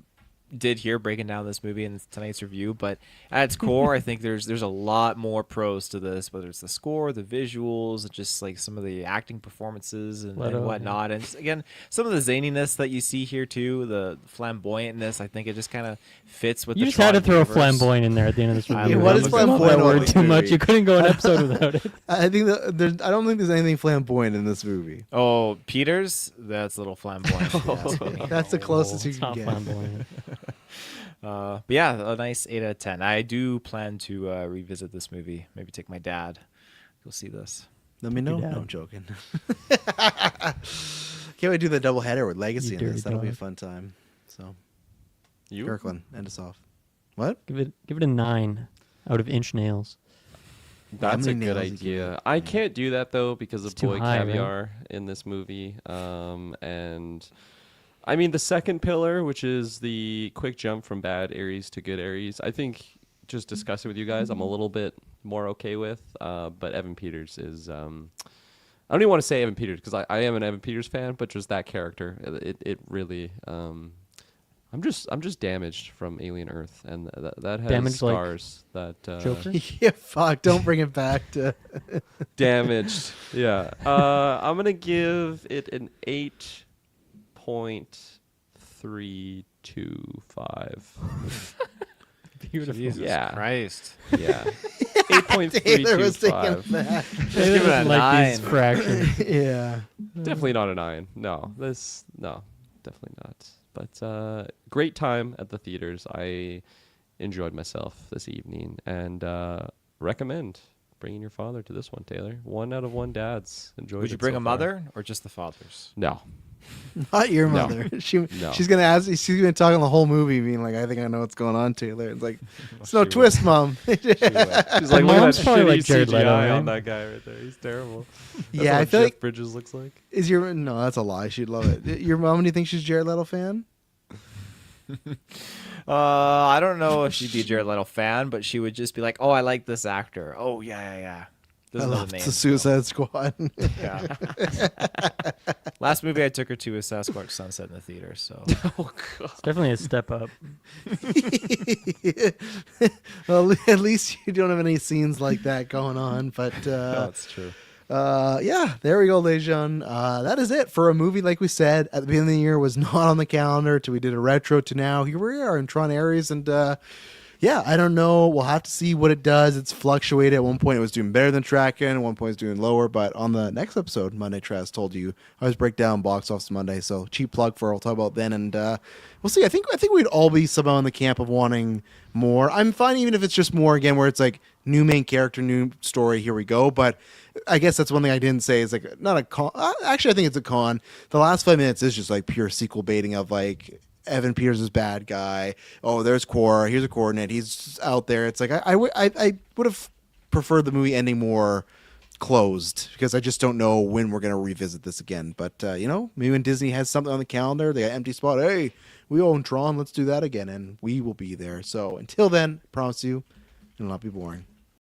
did here breaking down this movie in tonight's review, but at its core, I think there's a lot more pros to this, whether it's the score, the visuals, just like some of the acting performances and whatnot. And just, again, some of the zaniness that you see here too, the flamboyantness. I think it just kind of fits with. You the just had to Tron throw universe. a flamboyant in there at the end of this I review. mean, what I is love flamboyant that about word this too much. movie? You couldn't go an episode without it. I think I don't think there's anything flamboyant in this movie. Oh, Peters, that's a little flamboyant. if you ask me. That's the closest you It's can not get. flamboyant. But yeah, a nice 8 out of 10. I do plan to revisit this movie. Maybe take my dad. Go see this. Let me know. Dad. No, I'm joking. Can't wait to do the double header with Legacy You in this. dirty That'll be a dog. fun time. So, You? Kirkland, end us off. What? Give it a 9 out of inch nails. That's a many good nails did you idea. I can't do that though because It's of too Boy high, right? Caviar in this movie. And I mean the second pillar, which is the quick jump from bad Aries to good Aries, I think just discussing with you guys, I'm a little bit more okay with. But Evan Peters is I don't even want to say Evan Peters because I am an Evan Peters fan, but just that character, it really I'm just damaged from Alien Earth, and that has Damaged like scars that Joker? Yeah, fuck. Don't bring it back to. damaged. Yeah. I'm gonna give it an 8.325. Beautiful. Jesus Yeah. Christ. Yeah. Taylor was taking 8.325. it back. Taylor give it a doesn't like these 9. fractions. Yeah. Definitely not a 9. No. No, definitely not. But great time at the theaters. I enjoyed myself this evening and recommend bringing your father to this one, Taylor. 1 out of 1 dads enjoyed Would you it bring so a far. mother or just the fathers? No. Not your No. mother. No. She's gonna ask. She's gonna talk on the whole movie, being like, "I think I know what's going on, Taylor." It's like, it's no She twist, will. mom. She's like, look at mom's that probably shitty like Jared CGI Leto, right? on that guy right there. He's terrible. That's Yeah, I what feel Jeff like Bridges looks like. is your no. That's a lie. She'd love it. Your mom? Do you think she's a Jared Leto fan? I don't know if she'd be a Jared Leto fan, but she would just be like, "Oh, I like this actor. Oh, yeah. Doesn't I know love the name. the Suicide Squad. Yeah. Last movie I took her to was Sasquatch Sunset in the theater. So Oh god. It's definitely a step up. Well, at least you don't have any scenes like that going on. But no, it's true. Yeah, there we go, ladies and gentlemen. That is it for a movie, like we said, at the beginning of the year was not on the calendar till we did a retro to now. Here we are in Tron Ares, and yeah, I don't know. We'll have to see what it does. It's fluctuated. At one point, it was doing better than Tracking. At one point, it was doing lower. But on the next episode, Monday Trash told you I always break down box office Monday. So cheap plug for. We'll talk about then, and we'll see. I think we'd all be somehow in the camp of wanting more. I'm fine even if it's just more again, where it's like new main character, new story. Here we go. But I guess that's one thing I didn't say is like not a con. Actually, I think it's a con. The last 5 minutes is just like pure sequel baiting of like. Evan Peters is bad guy. Oh, there's Core. Here's a coordinate. He's out there. It's like I would have preferred the movie ending more closed because I just don't know when we're gonna revisit this again. But maybe when Disney has something on the calendar, they got an empty spot. Hey, we own Tron. Let's do that again, and we will be there. So until then, I promise you, it'll not be boring.